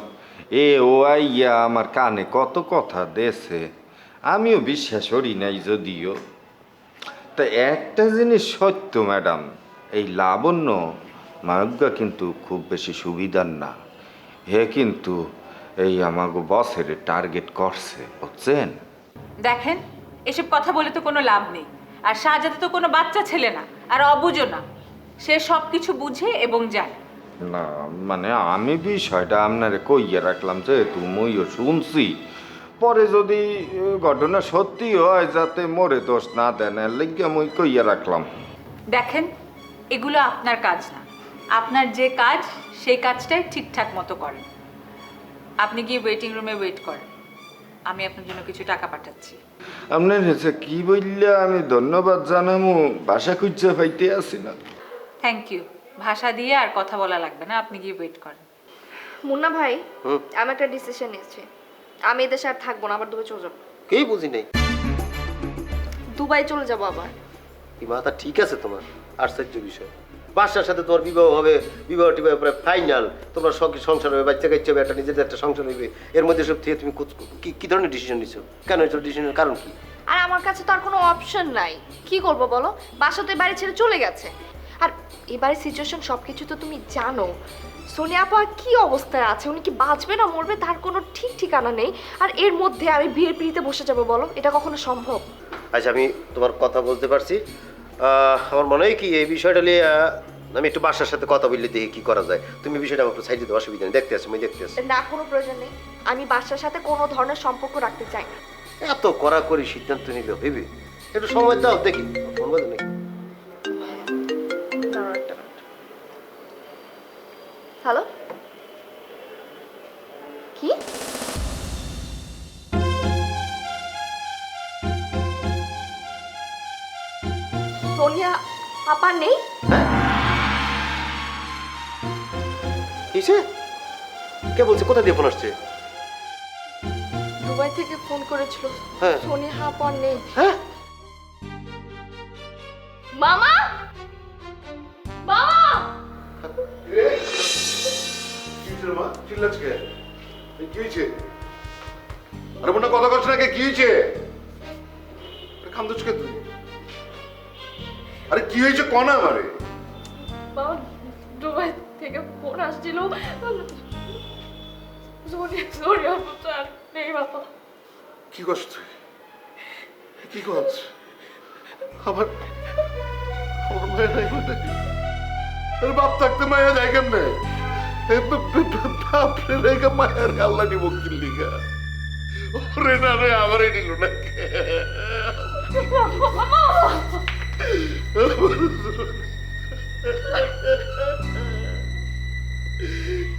ও আইয়া আমার কানে কত কথা দেছে, আমিও বিশ্বাস করি নাই যদিও। তা একটা জিনিস সত্য ম্যাডাম, এই লাবণ্য মায়ুজ্ঞা কিন্তু খুব বেশি সুবিধার না। হে কিন্তু এই আমাকে বসের টার্গেট করছে, বুঝছেন? দেখেন, এসব কথা বলে তো কোনো লাভ নেই। আর শাহজাদা তো কোনো বাচ্চা ছেলে না, আর অবুঝও না। সে সব কিছু বুঝে এবং জানে। না মানে আমি বিষয়টা আপনারে কইয়া রাখলাম, যে তুমিও শুনছি, পরে যদি ঘটনা সত্যি হয় যাতে মোরে দোষ না দেন, লেগে আমি কইয়া রাখলাম। দেখেন, এগুলো আপনার কাজ না। আপনার যে কাজ সেই কাজটাই ঠিকঠাক মতো করেন। আপনি গিয়ে ওয়েটিং রুমে ওয়েট করেন, আমি আপনার জন্য কিছু টাকা পাঠাচ্ছি। আপনার হচ্ছে কি বললে আমি ধন্যবাদ জানামু, ভাষা খুঁজে পাইতে আসি না। Thank you. ভাষা দিয়ে আর কথা বলা লাগবে না, আপনি গিয়ে ওয়েট করেন। মুন্না ভাই, আমি একটা ডিসিশন নিয়েছি। আমি এদেশে আর থাকবো না, আবার দুবাই চলে যাবো। কেই বুঝি নাই। দুবাই চলে যাবো আবার। এই মাথা ঠিক আছে তোমার? আশ্চর্য বিষয়, বাচ্চার সাথে তোমার বিবাহ হবে, বিবাহ টিবাহ পরে ফাইনাল, তোমার সংসার হবে, বাচ্চা কাচ্চা হবে, একটা নিজেদের একটা সংসার হবে। এর মধ্যে সব থেকে তুমি কি ধরনের ডিসিশন নিছো? কেন এই ডিসিশনের কারণ কি? আর আমার কাছে তো আর কোনো অপশন নাই। কি করবো বলো? বাসাতে বাড়ি ছেড়ে চলে গেছে। আর এবারের সিচুয়েশন সব কিছু তো তুমি জানো। সোনিয়া আপা কি অবস্থায় আছে, উনি কি বাঁচবে না মরবে তার কোনো ঠিক ঠিকানা নেই। আর এর মধ্যে আমি বিয়ের পিড়িতে বসে যাবো বলো? এটা কখনো সম্ভব? আচ্ছা, আমি তোমার কথা বলতে পারছি। আমার মনে হয় কি এই বিষয়টা নিয়ে আমি একটু বাসার সাথে কথা বললে দেখি কি করা যায়। তুমি বিষয়টা আমার একটু সাইড দিতে অসুবিধা নেই, দেখতে আসি, আমি দেখতে আসি। না, কোনো প্রয়োজন নেই। আমি বাসার সাথে কোনো ধরনের সম্পর্ক রাখতে চাই না। এত কড়াকড়ি সিদ্ধান্ত নিলে ভেবে একটু সময় দাও, দেখি ফোন বাজে নাকি। হ্যালো, কি? সোনিয়া আপা নেই? কিসে? কে বলছে? কোথা দিয়ে ফোন আসছে? দুবাই থেকে ফোন করেছিল হ্যাঁ। সোনিয়া আপা নেই। হ্যাঁ মামা মামা কি হয়েছে? আরে বোনটা কথা বলছ না, কি হয়েছে? কান্দুচকে তুই? আরে কি হয়েছে কনা আমারে? মামা দুবাই থেকে ফোন আসছিল সোনিয়া আপা তো আর নেই বাবা। কি করছ তুই? কি করছ? আমার মায়ের নাই মানে? আরে বাপ থাকতে মায়া যায় কেমনে? বাপরে রেখে মায়ের আল্লাহ নিব কি লিগা? ওরে না রে, আমারই নিল না।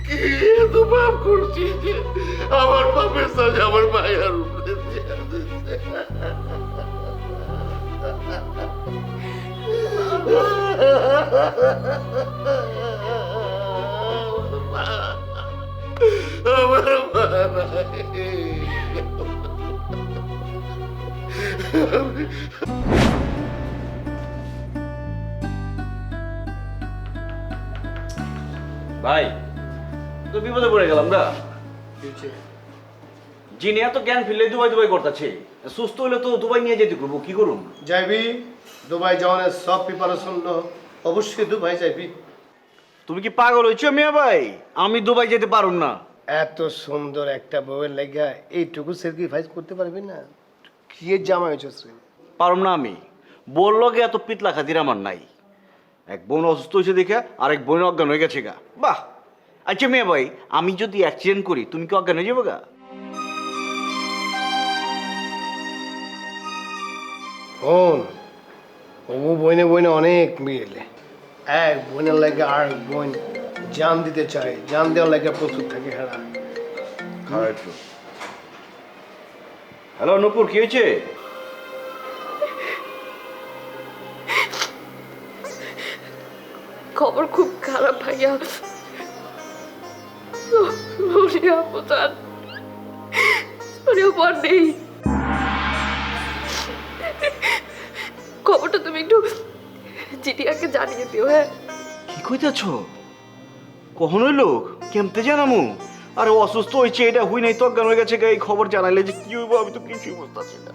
কি এত পাপ করছি যে আমার পাপের সাথে আমার মায়ের উপরে দিয়া দিছে। আমার মা নাই। ভাই তো বিপদে পড়ে গেলাম না। জিনিয়া তো জ্ঞান ফিরলে দুবাই দুবাই করতেছে, সুস্থ হইলে তো দুবাই নিয়ে যেতে করবো, কি করুন? যাইবি দুবাই যাওয়ার সব প্রিপারেশন অবশ্যই দুবাই যাইবি। তুমি কি পাগল হয়েছো মিয়া ভাই? আমি দুবাই যেতে পারুম না। এত সুন্দর একটা বউয়ের লাগা এইটুকু স্যাক্রিফাইস করতে পারবি না? কি জামা হয়েছে? পারুম না আমি। বললো গে এত পিতলা খাতির আমার নাই। এক বোন অসুস্থ হয়েছে দেখে আরেক বোন অজ্ঞান হয়ে গেছে গা। বাহ, আচ্ছা মিয়া ভাই, আমি যদি অ্যাক্সিডেন্ট করি তুমি কি অজ্ঞান হয়ে যাবো গা? হন ও বইনে বইনে অনেক মিলে, এক বোনের লাগে আর বোন জান দিতে চায়, জান দেওয়ার লাগে প্রস্তুত থাকে। হ্যাঁ হ্যালো নূপুর, কি হয়েছে? খবর খুব খারাপ ভাইয়া। সোনিয়া আপা তো আর সোনিয়া আপা আর নেই। খবরটা তুমি একটু জিটিয়াকে জানিয়ে দিও। হ্যাঁ কি কইতেছ? কখন হইলো? কেমতে জানামু? আরে অসুস্থ হয়েছে এটা হুই নাই তো অজ্ঞান হয়ে গেছে গা। এই খবর জানাইলে যে কি হইব আমি তো কিছুই বুঝতেছি না।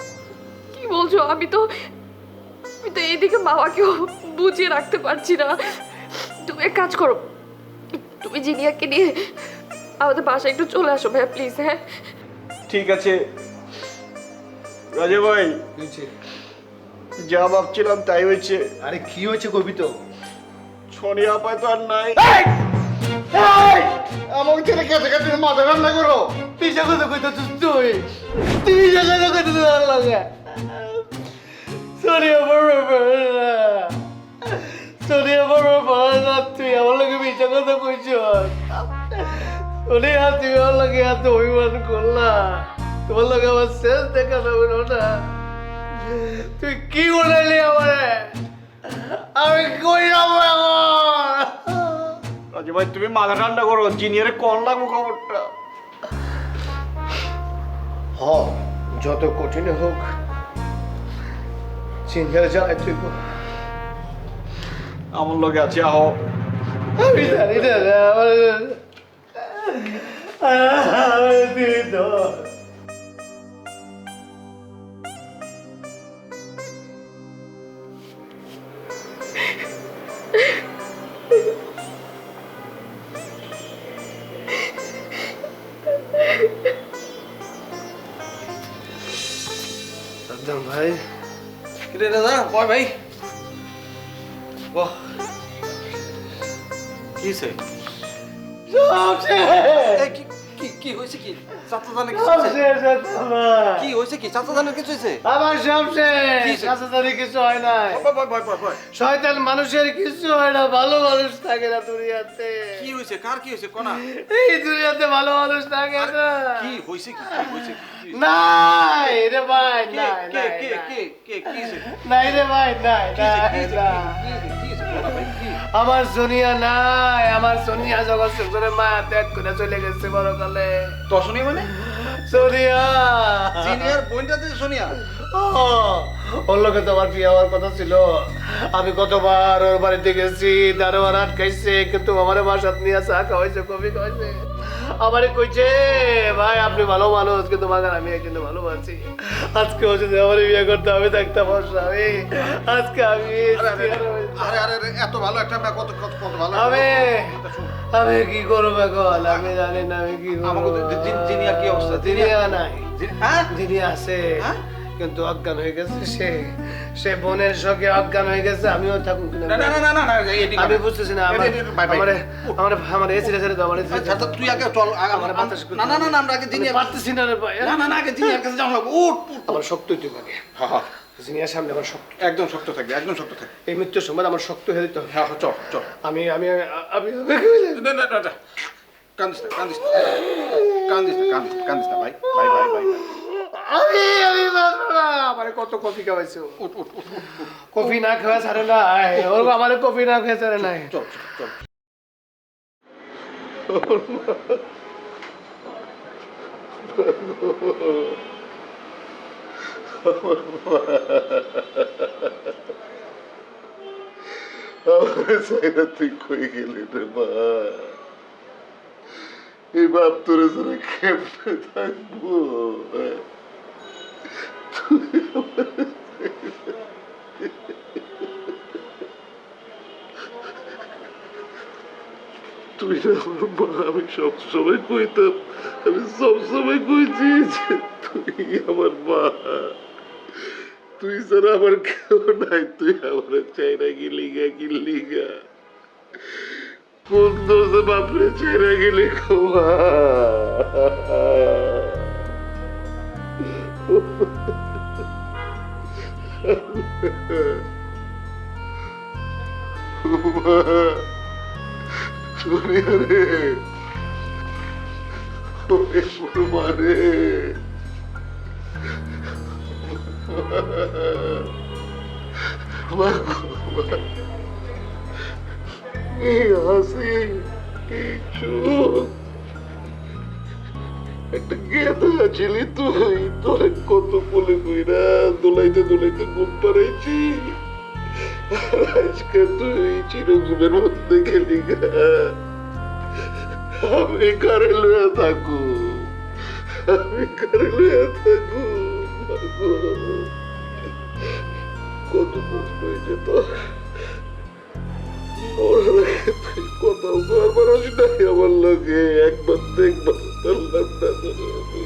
কি বলছো? আমি তো এইদিকে বাবাকেও বুঝিয়ে রাখতে পারছি না। তুমি এক কাজ করো, তুমি জিনিয়াকে নিয়ে আমাদের বাসায় একটু চলে আসো ভাইয়া প্লিজ। হ্যাঁ ঠিক আছে রাজা ভাই, যা ভাবছিলাম তাই হয়েছে। আরে কি হয়েছে কবি তো? সোনিয়া আপায় তো আর নাই। আমাকে ছেলে কাছে কাছে মাথা রান্না করো। তুই যে কথা কইতেছিস তুই যে কথা কইতেছিস ভালো লাগে। সোনিয়া বড় সোনিয়া বড় ভালো না, তুই আমার লাগে মিথ্যা কথা কইছ। সোনিয়া তুমি আমার লাগে এত অভিমান করলা, তোমার লাগে আমার শেষ দেখা যাবে না। তুই কি বলাইলি আমারে? আমি কই যাবো এখন? রাজা ভাই তুমি মাথা ঠান্ডা করো, জিনিয়ারে কল লাগবো খবরটা। হ, যত কঠিন হোক চিন্তার যায় তুই। আমার লগে আছে আহো। আমি জানি না ভাই। কিরে দাদা, বয় ভাই। বাহ, কি হয়েছে? কি হয়েছে? কি চাচা জানে কিছু হয়েছে? কি হয়েছে? কি চাচা জানে কিছু হয়েছে? আমার সব শেষ। কিছু হয় না। শয়তান মানুষের কিছু হয় না, ভালো মানুষ থাকে না দুনিয়াতে। কি হয়েছে? কার কি হয়েছে? কোনা এই দুনিয়াতে ভালো মানুষ থাকে না। কি হয়েছে? কি হয়েছে? নাই রে ভাই, নাই কে কে কে কে কি হয়েছে? নাই রে ভাই, নাই আমার সোনিয়া নাই। আমার সোনিয়া জগৎ শেষরে মায়া ত্যাগ করে চলে গেছে বড়কালে। তোর শুনি মানে? সোনিয়া জিনিয়ার বোনটা তো সোনিয়া। ওর লোকে তো আমার বিয়ে হওয়ার কথা ছিল। আমি কতবার ওর বাড়িতে গেছি, দারোয়ান আটকাইছে, কিন্তু আমার বাসাত নিয়ে চা খাওয়াইছে, কফি খাওয়াইছে। আমারে কইছে ভাই আপনি ভালো মানুষ, কিন্তু মাগার আমি কিন্তু ভালোবাসি। আজকে ও যদি আমার বিয়ে করতে আমি থাকতাম আমি আজকে আমি আরে আরে আরে, এত ভালো একটা মেয়ে, কত কত কত ভালো। আমি কি করবো এখন আমি জানি না আমি কি আমাকে জিনিয়ার কি অবস্থা? জিনিয়া নাই, হ্যাঁ জিনিয়া আছে কিন্তু অজ্ঞান হয়ে গেছে। সে বোনের সঙ্গে অজ্ঞান হয়ে গেছে। আমিও থাকুক না না না না না, আমি বুঝতেছি না। আমার এসিরে ছেড়ে দাও, আমার আচ্ছা তুই আগে চল। আমার বাতাস না না না না, আমরা আগে জিনিয়া পারতেছি না রে ভাই। না না না, আগে জিনিয়ার কাছে যাওয়া লাগবে। উঠ উঠ। আমার শক্ত হইতে লাগে। হ্যাঁ হ্যাঁ, জিনিয়ার সামনে আমার শক্ত, একদম শক্ত থাকবে, একদম শক্ত থাকবে। এই মৃত্যুর সময় আমার শক্ত হয়ে দিতে হবে। হ্যাঁ চল চল। আমি আমি আমি না না না, কান্দিস না কান্দিস না কান্দিস না কান্দিস না ভাই ভাই ভাই ভাই। আমি বাঁচবো না। আমার কত কফি খাওয়াইছো, উঠ উঠ উঠ উঠ। কফি না খাওয়া ছাড়ে না। ওর আমার কফি না খেয়ে ছাড়ে নাই। চল চল। তুই কই গেলি রে মা? এই বাপ তোরে জন্য কেমনে থাকবো? তুই না আমার মা, আমি সবসময় কইতাম, আমি সবসময় কইছি যে তুই আমার মা। তুই ছাড়া আমার কেউ নাই, তুই আমার চাইনা গিলিগা গিলিগা কোন দোষে বাপরে চাইনা গেলি খোয়া। সোনিয়া রে, ওরে বুড়মা রে, এই হাসি, এই চোখ, একটা গেঁদা ছিলি তুই। তোরে কত কোলে কইরা দোলাইতে দোলাইতে ঘুম পাড়াইছি, আজকে তুই চিরঘুমের মধ্যে গেলি গা। আমি কারে লইয়া থাকু, আমি কারে লইয়া থাকু? কত কষ্ট হয়েছে তোর। তুই কোথাও করবার নাই আমার লোকে, একবার দেখবার পারলাম না তোরে আমি।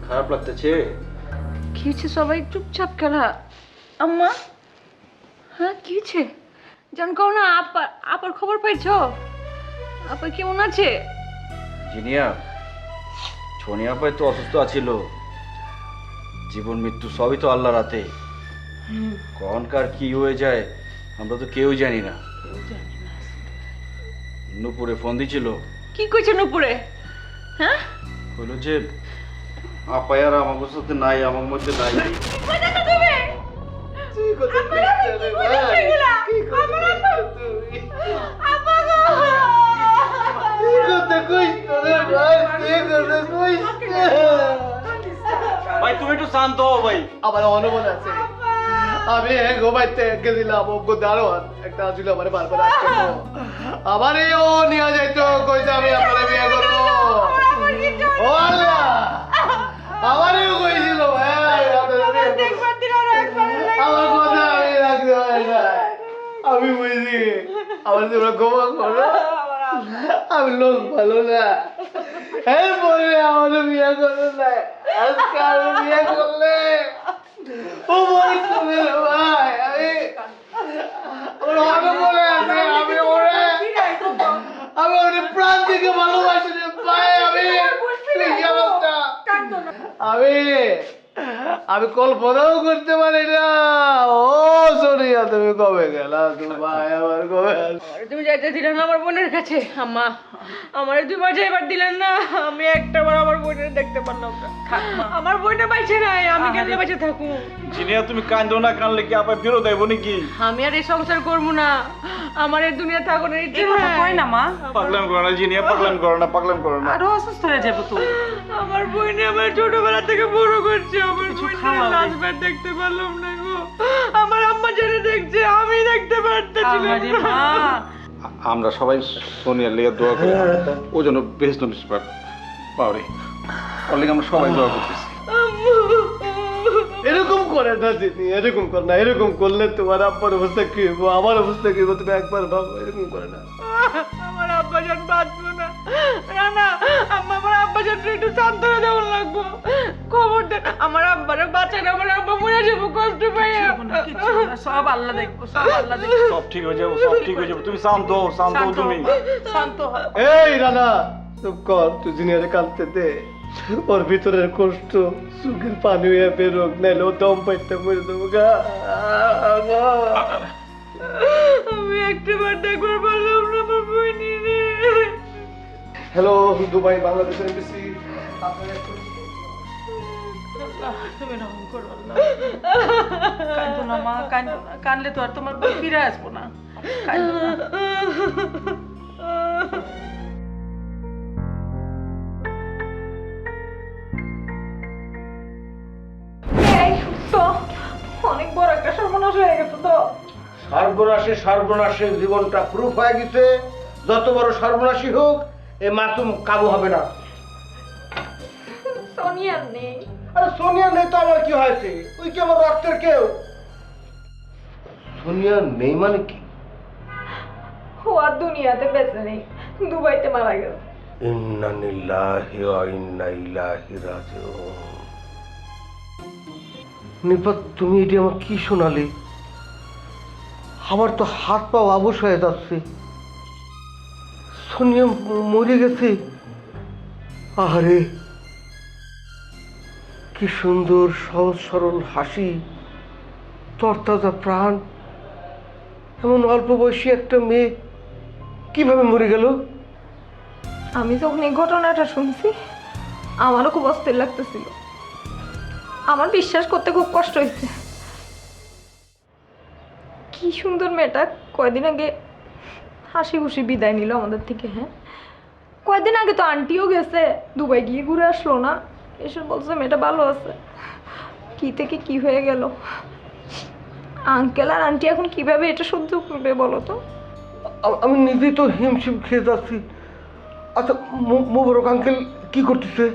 খারাপ লাগতেছে? কি হয়েছে সবাই চুপচাপ খেলা? আম্মা, হ্যাঁ কি হয়েছে? জান কও না। আপার খবর পাইছো? আপা কেমন আছে? জিনিয়া, সোনিয়া ভাই তো অসুস্থ আছিল। জীবন মৃত্যু সবই তো আল্লাহর হাতে। কখনকার কি হয়ে যায় আমরা তো কেউ জানি না। নুপুরে ফোন দিছিল। কি কইছে নুপুরে? হ্যাঁ বললো যে আপায়ার আমার সাথে নাই, আমার মধ্যে নাই। ভাই তুমি একটু শান্ত হও ভাই। আমার অনুমান আছে। আমি ঘুমাইতে গেছিলাম, ওগো দারোয়ান একটা ছিল আমার বারবার আসতো। আমারে ও নিয়ে যাইতো, কইতো আমি আপনারে বিয়ে করবো। ও আল্লাহ, আমারেও কইছিল আমার কথা আমি রাখতে পারি না। আমি বুঝি আমার তোমরা গোমা করো, আমি লোক ভালো না। এরপরে আমাদের বিয়ে করো না। আজকে আমি বিয়ে করলে ও বলে ভাই আমি ওরে প্রাণ থেকে ভালোবাসি ভাই। আমি আমি কল্পনাও করতে পারি না। ও সোনিয়া, তুমি কবে গেলা? ভাই আমার কবে তুমি যাইতে দিলেন না আমার বোনের কাছে? আম্মা আমারে দুবার যাইবার দিলেন না, আমি একটাবার আমার বোনের দেখতে পারলাম না। আমার বোনটা বাইছে নাই, আমি কেমনে বাইছে থাকুম? জিনিয়া তুমি কান্দো না, কানলে কি আপা বিরোধ হইব নাকি? আমি আর এই সংসার করবো না, আমার এই দুনিয়া থাকার ইচ্ছে কয় না মা, পাগলাম করো না জিনিয়া, পাগলাম করো না, পাগলাম করো না। আরো অসুস্থ হয়ে যাবো তো। আমার বোনে আমার ছোটবেলা থেকে বড় করছে, আমার বোনের লাস্টবার দেখতে পারলাম না গো। আমার আম্মা যেটা দেখছে আমি দেখতে পারতেছিলাম না। আমরা সবাই সোনিয়ার লেগে দোয়া করি, ও যেন বেস্ট পাওয়ারে ওর লেগে আমরা সবাই দোয়া করতেছি। এরকম করে না দিদি, এরকম কর না। এরকম করলে তোমার আব্বার অবস্থা কি হইব, আমার অবস্থা কি হইব, তুমি একবার ভাবো। এরকম করে না। আমার আব্বা যান বাঁচবো না। না না আম্মা, আমার আব্বা যান একটু সান্ত্বনা দেওয়ার লাগবো। খবর দেন আমার আব্বারে বাঁচান, আমার আব্বা মরে যাবো কষ্ট পাইয়া। সব আল্লাহ দেখবো, সব আল্লাহ দেখবো। সব ঠিক হয়ে যাবো, সব ঠিক হয়ে যাবো। তুমি শান্ত হও, শান্ত হও তুমি। শান্ত হ। এই রানা, চুপ কর, তুই জিনিয়ারে কাঁদতে দে। ওর ভিতরের কষ্ট সুখের পানি হয়ে বেরোক, নাইলে ও দম পাইতে মরে দেবো গা। আমি একটাবার দেখবার পারলাম না আমার বইনি রে। হ্যালো, দুবাই বাংলাদেশের এমবিসি। তুমি রহম করো আল্লাহ। কান্দো না মা, কান্দো না। কানলে তো আর তোমার বোন ফিরে আসবো না। কান্দো না। অনেক বড় একটা সর্বনাশ হয়ে গেছে তো। সর্বনাশে সর্বনাশে জীবনটা প্রুফ হয়ে গেছে। যত বড় সর্বনাশী হোক, এ মাসুম কাবু হবে না। সোনিয়ার নেই। আরে সোনিয়া নেই তো আমার কি হয়েছে? ওই কি আমার রক্তের কেউ? সোনিয়া নেই মানে কি? ও আর দুনিয়াতে বেঁচে নেই, দুবাইতে মারা গেছে। ইন্না লিল্লাহি ওয়া ইন্না ইলাইহি রাজিউন। নিপাত, তুমি এটি আমার কি শোনালে? আমার তো হাত পা অবশ হয়ে যাচ্ছে। সোনিয়া মরে গেছে? আরে কি সুন্দর সহজ সরল হাসি, তরতাজা প্রাণ, এমন অল্প বয়সী একটা মেয়ে কিভাবে মরে গেল? আমি যখন এই ঘটনাটা শুনছি আমারও খুব অস্থির লাগতেছিল। আমার বিশ্বাস করতে খুব কষ্ট হয়েছে। কি সুন্দর মেয়েটা কয়দিন আগে হাসি খুশি বিদায় নিল আমাদের থেকে। হ্যাঁ, কয়দিন আগে তো আন্টিও গেছে, দুবাই গিয়ে ঘুরে আসলো না, এসে বলছে মেয়েটা ভালো আছে। কি থেকে কি হয়ে গেল? আঙ্কেল আর আন্টি এখন কিভাবে এটা সহ্য করবে বলো তো? আমি নিজেই তো হিমশিম খেয়ে যাচ্ছি। আচ্ছা, মোবারক আঙ্কেল কি করতেছে?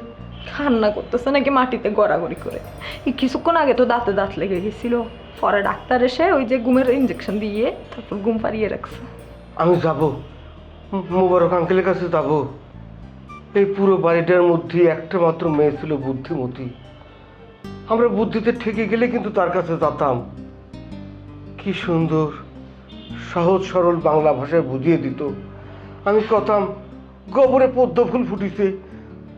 কান্না করতেছে নাকি মাটিতে গড়াগড়ি করে। এই কিছুক্ষণ আগে তো দাঁতে দাঁত লেগে গেছিল, পরে ডাক্তার এসে ওই যে ঘুমের ইঞ্জেকশন দিয়ে তারপর ঘুম পাড়িয়ে রাখছে। আমি যাব, মোবারক আঙ্কেলের কাছে যাব। এই পুরো বাড়িটার মধ্যে একটা মাত্র মেয়ে ছিল বুদ্ধিমতী। আমরা বুদ্ধিতে ঠেকে গেলে কিন্তু তার কাছে যেতাম। কি সুন্দর সহজ সরল বাংলা ভাষায় বুঝিয়ে দিত। আমি কতাম গোবরে পদ্ম ফুল ফুটিছে।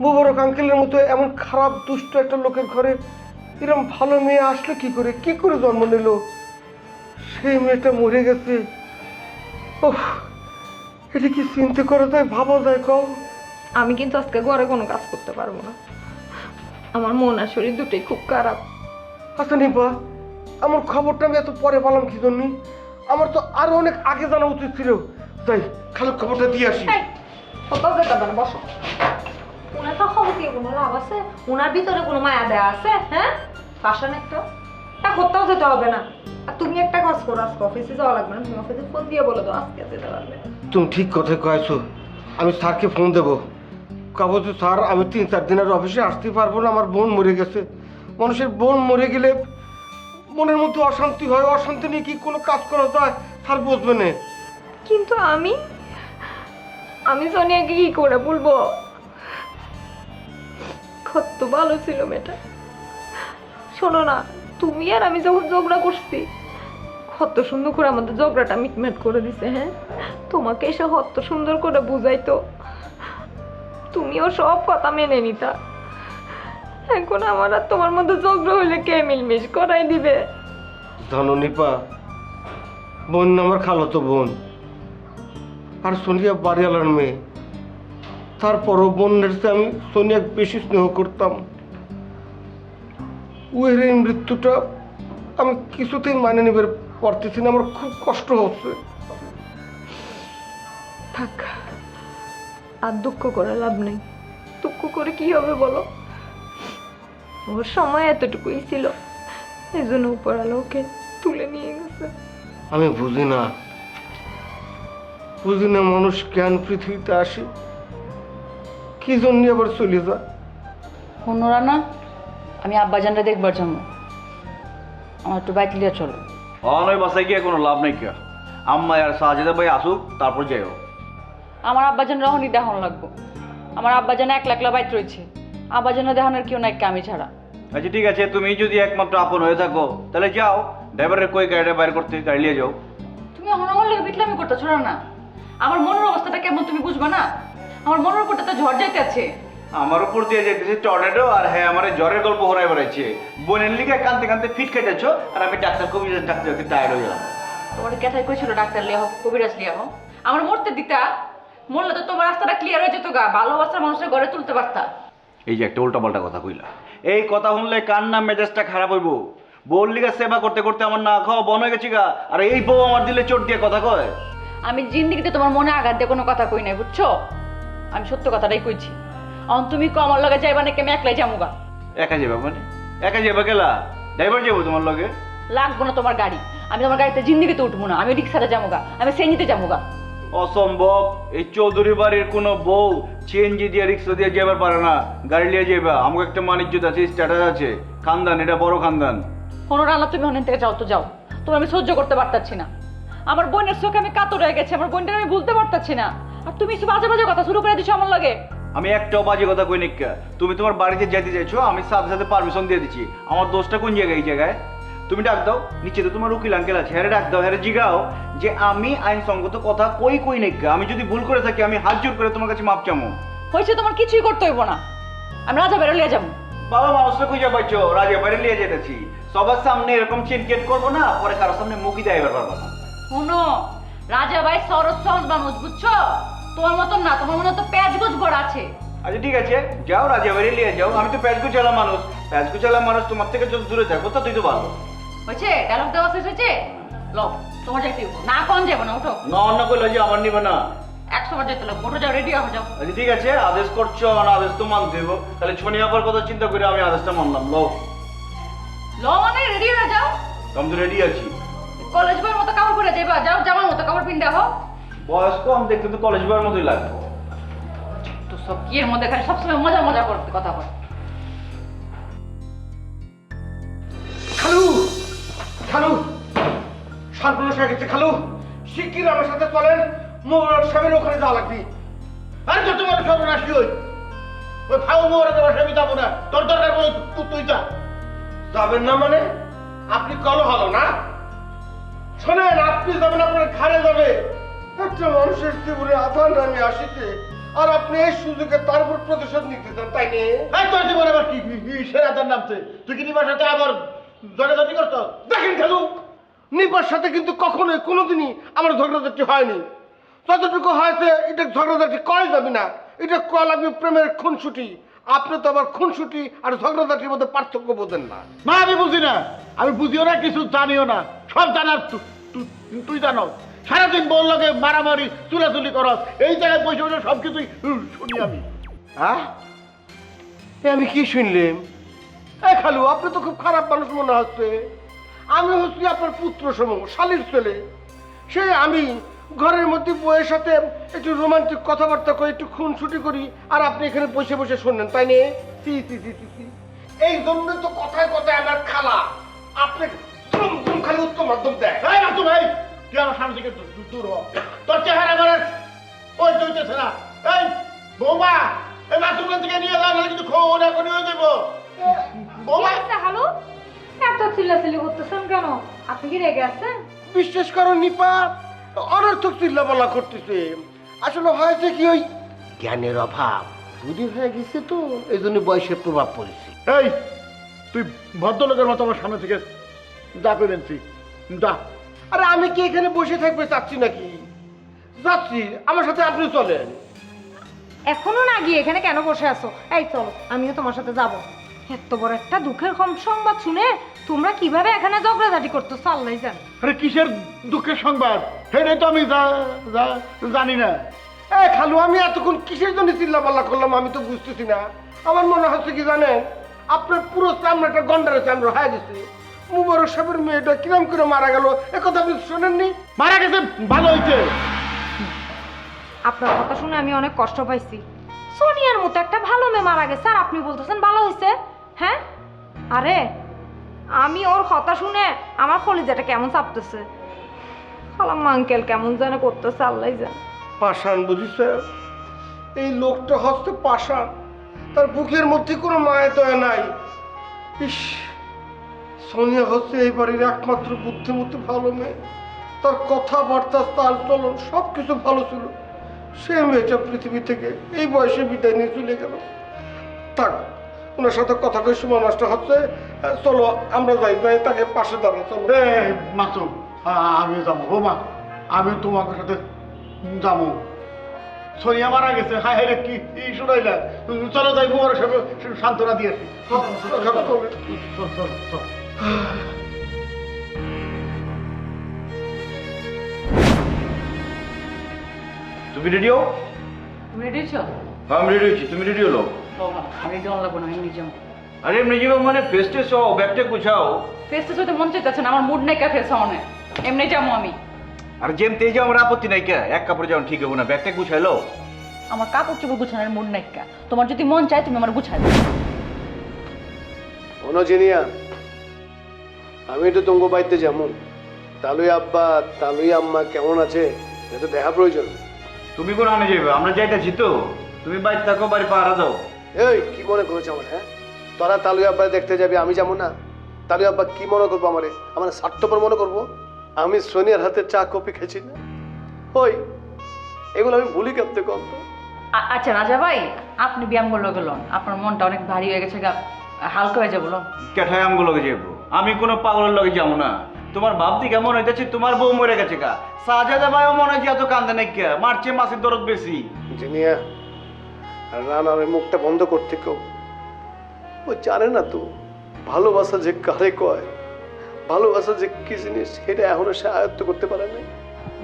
মোবারক আঙ্কেলের মতো এমন খারাপ দুষ্ট একটা লোকের ঘরে এরকম ভালো মেয়ে আসলে কি করে জন্ম নিল? সেই মেয়েটা মরে গেছে। ওহ, এটা কি চিন্তা করা যায়, ভাবা যায়? কও। আমি কিন্তু আজকে ঘরে কোনো কাজ করতে পারবো না, আমার মন আর শরীর দুটোই খুব খারাপ। আচ্ছা নিপা, আমার খবরটা আমি এত পরে পেলাম কি জন্য? আমার তো আরো অনেক আগে জানা উচিত ছিল। তাই খালি খবরটা দিয়ে আসি। কোথাও যেতে পারে, বসো। ওনার তো খবর দিয়ে কোনো লাভ আছে? ওনার ভিতরে কোনো মায়া দেয়া আছে? হ্যাঁ, পাশান একটা কোথাও যেতে হবে না। আর তুমি একটা কাজ করো, আজকে অফিসে যাওয়া লাগবে না, তুমি অফিসে ফোন দিয়ে বলে দাও আজকে যেতে পারবে। তুমি ঠিক কথা কয়েছো। আমি স্যারকে ফোন দেবো, কব যে স্যার আমি 3-4 দিনের অফিসে আসতে পারবো না, আমার বোন মরে গেছে। মানুষের বোন মরে গেলে মনের মধ্যে অশান্তি হয়, অশান্তি নিয়ে কি কোনো কাজ করা যায় স্যার বুঝবে না। কিন্তু আমি সোনিয়াকে কি করে বলবো? কত ভালো ছিল মেয়েটা। শোনো না, তুমি আর আমি যখন ঝগড়া করছি কত সুন্দর করে আমাদের ঝগড়াটা মিটমেট করে দিছে। হ্যাঁ, তোমাকে এসে কত সুন্দর করে বুঝাইতো, তুমিও সব কথা মেনে নিতা। এখন আমার আর তোমার মধ্যে ঝগড়া হইলে কে মিলমিশ করাই দিবে? জানো নিপা, বোন আমার খালাতো বোন, আর সোনিয়া বাড়িওয়ালার মেয়ে। তারপরও বোনের চেয়ে আমি সোনিয়াকে বেশি স্নেহ করতাম। ওর এই মৃত্যুটা আমি কিছুতেই মানে নিতে পারতেছি না, আমার খুব কষ্ট হচ্ছে। থাক, আর দুঃখ করে লাভ নেই। দুঃখ করে কি হবে বলো? ওর সময় এতটুকুই ছিল, এই জন্য উপরালা ওকে তুলে নিয়ে গেছে। আমি বুঝি না মানুষ কেন পৃথিবীতে আসে, কি জন্য আবার চলে যায়। অন্যরা না, আমি আব্বাজানরা দেখবার জন্য আমার একটু বাইক লিয়ে চলো। অনয় বাসায় গিয়ে কোনো লাভ নেই কে, আম্মা আর সাজেদা ভাই আসুক তারপর যাইও। আমার আব্বাজান রহনই দেহন লাগবো। আমার আব্বাজান একলা একলা বাইক রয়েছে, আব্বাজানের দেহনের কেউ নাই আমি ছাড়া। আচ্ছা ঠিক আছে, তুমি যদি একমাত্র আপন হয়ে থাকো তাহলে যাও, ড্রাইভারের কই গাড়িটা বাইর করতে, গাড়ি নিয়ে যাও। তুমি এখন আমার লোক বিটলামি করতেছো না? আমার মনের অবস্থাটা কেমন তুমি বুঝবা না? আমার মনের উপরটা তো ঝড় যাইতে আছে। আমার উপর দিয়ে যাইতেছে টর্নেডো, আর হ্যাঁ আমার জ্বরের গল্প হরাই বেড়াইছে। বোনের লিগে কানতে কানতে ফিট কেটেছ, আর আমি ডাক্তার কবিরাজ ডাক্তার টায়ার্ড হয়ে গেলাম। তোমার কেথায় কইছিল ডাক্তার লিয়া হোক, কবিরাজ লিয়া হোক? আমার মরতে দিতা, মরলে তো তোমার রাস্তাটা ক্লিয়ার হয়ে যেত গা, ভালোবাসার মানুষের ঘরে তুলতে পারতা। এই যে একটা উল্টাপাল্টা কথা কইলা, এই কথা শুনলে কার না মেজাজটা খারাপ হইব। বউর লিগে সেবা করতে করতে আমার না খাওয়া বন হয়ে গেছি গা, আর এই বউ আমার দিলে চোট দিয়ে কথা কয়। আমি জিন্দিগিতে তোমার মনে আঘাত দিয়ে কোনো কথা কই নাই, বুঝছো? আমি সত্য কথাটাই কইছি। অন তুমি কো আমার লগে যাইবা নাকি আমি একলাই যামুগা? একা যাবা মানে? একা যাবা গেলা? ড্রাইভার যাবো তোমার লগে? লাগবো না তোমার গাড়ি, আমি তোমার গাড়িতে জিন্দিগিতে উঠবো না, আমি রিক্সাতে যামুগা, আমি সেঞ্জিতে যামুগা। অসম্ভব, এই চৌধুরী বাড়ির কোনো বউ সিএনজি দিয়ে রিক্সা দিয়ে যাবার পারে না, গাড়ি নিয়ে যাবা। আমাকে একটা মানিজ্যত আছে, স্ট্যাটাস আছে, খানদান, এটা বড় খানদান। কোনো রান্না তুমি অনেক থেকে যাও তো যাও, তোমার আমি সহ্য করতে পারতাছি না। আমার বোনের চোখে আমি কাতর হয়ে গেছে, আমার বোনটা আমি ভুলতে পারতাছি না, আর তুমি কিছু বাজে বাজে কথা শুরু করে দিছো আমার লগে। আমি একটাও বাজে কথা কই নিকা, তুমি তোমার বাড়িতে যেতে চাইছো, আমি সাথে সাথে পারমিশন দিয়ে দিচ্ছি। আমার দোষটা কোন জায়গায়? এই জায়গায় তুমি ডাক দাও, নিচে তো তোমার উকিল আঙ্কেল আছে, হ্যাঁ ডাক দাও, হ্যাঁ জিগাও যে আমি আইনসঙ্গত কথা কই নিকা। আমি যদি ভুল করে থাকি আমি হাত জোর করে তোমার কাছে মাপ চামো। হয়েছে, তোমার কিছুই করতে হইব না, আমি রাজা বেরো লিয়ে যাবো। বাবা মানুষটা খুঁজে পাইছো, রাজা বাইরে নিয়ে যেতেছি। সবার সামনে এরকম চিনকেট করবো না, পরে কারোর সামনে মুখই দেখাইবার পারবো না। শোনো, রাজা ভাই সরস সহজ মানুষ, বুঝছো? তোমার মতন না, তোমার মনে তো প্যাঁচ গোছ গড় আছে। আচ্ছা ঠিক আছে, যাও রাজা বাইরে নিয়ে যাও। আমি তো প্যাঁচ গুচালা মানুষ, প্যাঁচ গুচালা মানুষ তোমার থেকে যত দূরে থাকবো ততই তো ভালো। হয়েছে, ডায়লগ দেওয়া শেষ হয়েছে। লো, তোমার যাইতে হইব না, কোন যাবো না, ওঠো। না অন্য করলে যে আমার নিবে না, 100 বার যাইতে লাগবো, ওঠো, যাও, রেডি হয়ে যাও। আচ্ছা ঠিক আছে, আদেশ করছো, আমার আদেশ তো মানতে দেবো। তাহলে ছনি আপার কথা চিন্তা করে আমি আদেশটা মানলাম। লো লো মানে রেডি হয়ে যাও। আমি তো রেডি আছি। কলেজ বইয়ের মতো কাপড় পরে যাইবা, যাও, জামার মতো কাপড় পিন দেখো। বয়স কম, দেখতে তো কলেজ বইয়ের মতোই লাগবে। তো সব কি এর মধ্যে খালি সবসময় মজা মজা করতে কথা বল। খালু, খালু, সর্বনাশ হয়ে গেছে খালু। শিগগির আমার সাথে চলেন, মোহর সাহেবের ওখানে যাওয়া লাগবে। আর তো তোমার সর্বনাশ কি ওই ফাউ মোহরের বাসায় আমি যাবো না, তোর দরকার বলে তুই যা। যাবেন না মানে? আপনি কল হলো না? শোনেন, আপনি যাবেন, আপনার ঘাড়ে যাবে। একটা মানুষের জীবনে আধার নামে আসিতে, আর আপনি এই সুযোগে তার উপর প্রতিশোধ নিতে চান, তাই নিয়ে? হ্যাঁ, তোর জীবনে আবার কি সে আধার নামছে? তুই কি নিবার সাথে আবার ঝগড়াঝাটি করছ? দেখেন খালু, নিবার সাথে কিন্তু কখনোই কোনোদিনই আমার ঝগড়াঝাটি হয়নি। যতটুকু হয়েছে এটা ঝগড়াঝাটি কয় যাবে না, এটা কল আমি প্রেমের খুনসুটি। আপনি তো আবার খুনসুটি আর ঝগড়াঝাটির মধ্যে পার্থক্য বোঝেন না। না, আমি বুঝি না, আমি বুঝিও না, কিছু জানিও না। সব জানার তুই জানো। সারাদিন বল লাগে মারামারি চুলাচুলি করস, এই জায়গায় বসে বসে সব কিছুই শুনি আমি। হ্যাঁ, আমি কি শুনলাম? খালু, আপনি তো খুব খারাপ মানুষ মনে হচ্ছে। আমি হচ্ছি আপনার পুত্র সম, শালীর ছেলে। সে আমি ঘরের মধ্যে বউয়ের সাথে একটু রোমান্টিক কথাবার্তা করি, একটু খুনসুটি করি, আর আপনি এখানে বসে বসে শুনলেন, তাই নিয়ে? এই জন্য তো কথায় কথায় আমার খালা আপনি খালি উত্তম মাধ্যম দেয়। তো ভাই, তুই আমার সামনে থেকে দূর হ। তোর চেহারা আমার ওই চলতেছে না। এই বৌমা, এই বাথরুমের থেকে নিয়ে যাও, নাহলে কিন্তু খোঁড়া করে হয়ে যাবো। বৌমা, হ্যালো, এত চিল্লাচিল্লি করতেছেন কেন? আপনি কি রেগে আছেন? বিশ্বাস করো নিপা, অনর্থক চিল্লা বলা করতেছে। আসলে হয়েছে কি, ওই জ্ঞানের অভাব। বুড়ি হয়ে গেছে তো এই জন্য বয়সের প্রভাব পড়েছে। এই তুই ভদ্রলোকের মতো আমার সামনে থেকে যা পেরেছি যা। আরে আমি কি এখানে বসে থাকবে চাচ্ছি নাকি? যাচ্ছি, আমার সাথে আপনি চলেন। এখনো না গিয়ে এখানে কেন বসে আছো? এই চলো, আমিও তোমার সাথে যাব। এত বড় একটা দুঃখের সংবাদ শুনে তোমরা কিভাবে এখানে ঝগড়াঝাটি করতেছো আল্লাহ জানে। আরে কিসের দুঃখের সংবাদ সেটাই তো আমি জানি না। খালু, আমি এতক্ষণ কিসের জন্য চিল্লা পাল্লা করলাম আমি তো বুঝতেছি না। আমার মনে হচ্ছে কি জানেন, আপনার পুরো চামড়াটা গন্ডারে চামড়া হয়ে গেছে। মুবারক সাহেবের মেয়েটা কিরম করে মারা গেল এ কথা আপনি শোনেননি? মারা গেছে ভালো হয়েছে। আপনার কথা শুনে আমি অনেক কষ্ট পাইছি। সোনিয়ার মতো একটা ভালো মেয়ে মারা গেছে আর আপনি বলতেছেন ভালো হয়েছে? হ্যাঁ, আরে আমি ওর কথা শুনে আমার কলিজাটা কেমন চাপতেছে। খালাম্মা আঙ্কেল কেমন যেন করতেছে আল্লাহ জানে। পাষাণ বুঝিছে, এই লোকটা হচ্ছে পাষাণ, তার বুকের মধ্যে কোনো মায়া দয়া নাই। ইস, সোনিয়া হচ্ছে এই বাড়ির একমাত্র বুদ্ধিমতী ভালো মেয়ে। তার কথাবার্তা, তার চলন সব কিছু ভালো ছিল। সে মেয়েটা পৃথিবী থেকে এই বয়সে বিদায় নিয়ে চলে গেল। থাক, ওনার সাথে কথা কই সময় নষ্ট হচ্ছে। চলো আমরা যাই, যাই তাকে পাশে দাঁড়াই। চলো। মাসুম, আমি যাবো বৌমা, আমি তোমার সাথে যাবো। সোনিয়া মারা গেছে, হাই হাই রে কি শোনাইলা। চলো যাই, বৌমার সাথে সান্ত্বনা দিয়ে আসি। তুমি রেডিও? তুমি রেডি হয়েছো? হ্যাঁ আমি রেডি হয়েছি, তুমি রেডি হলো? আমি রেডি হওয়া লাগবো না, আমি নিজে আরে এমনি যাবো মানে ফেস টেস হও, ব্যাগটা গুছাও। ফেস টেস হতে মন চাইতেছে না, আমার মুড নাই কা ফেস হওয়ানে। এমনি যাবো আমি। আর যেম তেজে আমার আপত্তি নাই কে, এক কাপড়ে যাও ঠিক হবো না, ব্যাগটা গুছাইলো। আমার কাপড় চোপড় গুছানোর মুড নাই কা, তোমার যদি মন চায় তুমি আমার গুছাই দাও। জিনিয়া, আমি তো তোমার বাড়িতে যেমন তালুই আব্বা তালুই আম্মা কেমন আছে এটা দেখা প্রয়োজন। তুমি কোন আনে যাবে? আমরা যাইতেছি তো, তুমি বাইরে থাকো, বাড়ি পাহারা দাও। এই কি মনে করেছো আমার? হ্যাঁ, তোরা তালুই আব্বা দেখতে যাবি, আমি যাবো না? তালুই আব্বা কি মনে করবো আমারে? আমার স্বার্থপর মনে করবো? আমি সোনিয়ার হাতে চা কফি খেয়েছি না, ওই এগুলো আমি ভুলি কেমতে কম তো। আচ্ছা রাজা ভাই, আপনি ব্যায়াম করলো গেলেন, আপনার মনটা অনেক ভারী হয়ে গেছে, গা হালকা হয়ে যাবো। কেঠায় আমগুলো লগে যাবো? আমি কোনো পাগলের লগে যাবো না। তোমার ভাবতি কেমন হইতেছে, তোমার বউ মরে গেছে গা। সাজাদা ভাইও মনে হয় যে এত কান্দে নাই কে, মারছে মাছের দরদ বেশি। জিনিয়া, রানার মুখটা বন্ধ করতে কেউ, ও জানে না তো ভালোবাসা যে কারে কয়, ভালোবাসা যে কি জিনিস সেটা এখনো সে আয়ত্ত করতে পারে না।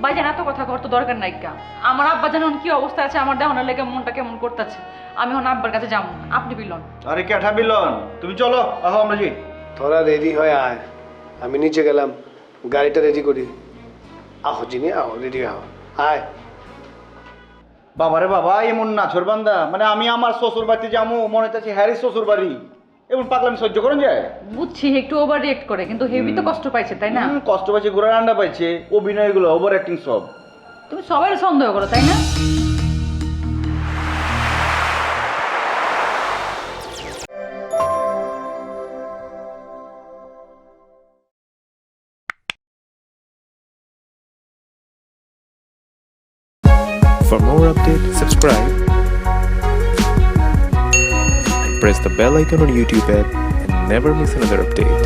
ভাইজান এত কথা করতে দরকার নাই কা। আমার আব্বা জানেন কি অবস্থা আছে, আমার দেহনের লেগে মনটা কেমন করতেছে। আমি এখন আব্বার কাছে যাবো, আপনি বিলন। আরে কেঠা বিলন, তুমি চলো, আহো আমরা যাই। তোরা রেডি হয়ে আয়, আমি নিচে গেলাম, গাড়িটা রেডি করি। আহো জিনি, আহো, রেডি আহো, আয়। বাবারে বাবা, এমন নাছর বান্দা, মানে আমি আমার শ্বশুর বাড়িতে যাবো মনে হচ্ছে হ্যারি শ্বশুর বাড়ি, এমন পাগলামি সহ্য করেন যায়? বুঝছি একটু ওভার রিয়েক্ট করে, কিন্তু হেভি তো কষ্ট পাইছে তাই না? কষ্ট পাইছে, ঘোড়ার আন্ডা পাইছে, অভিনয়গুলো ওভার অ্যাক্টিং সব। তুমি সবাই সন্দেহ করো তাই না? For more updates, subscribe and press the bell icon on YouTube app and never miss another update.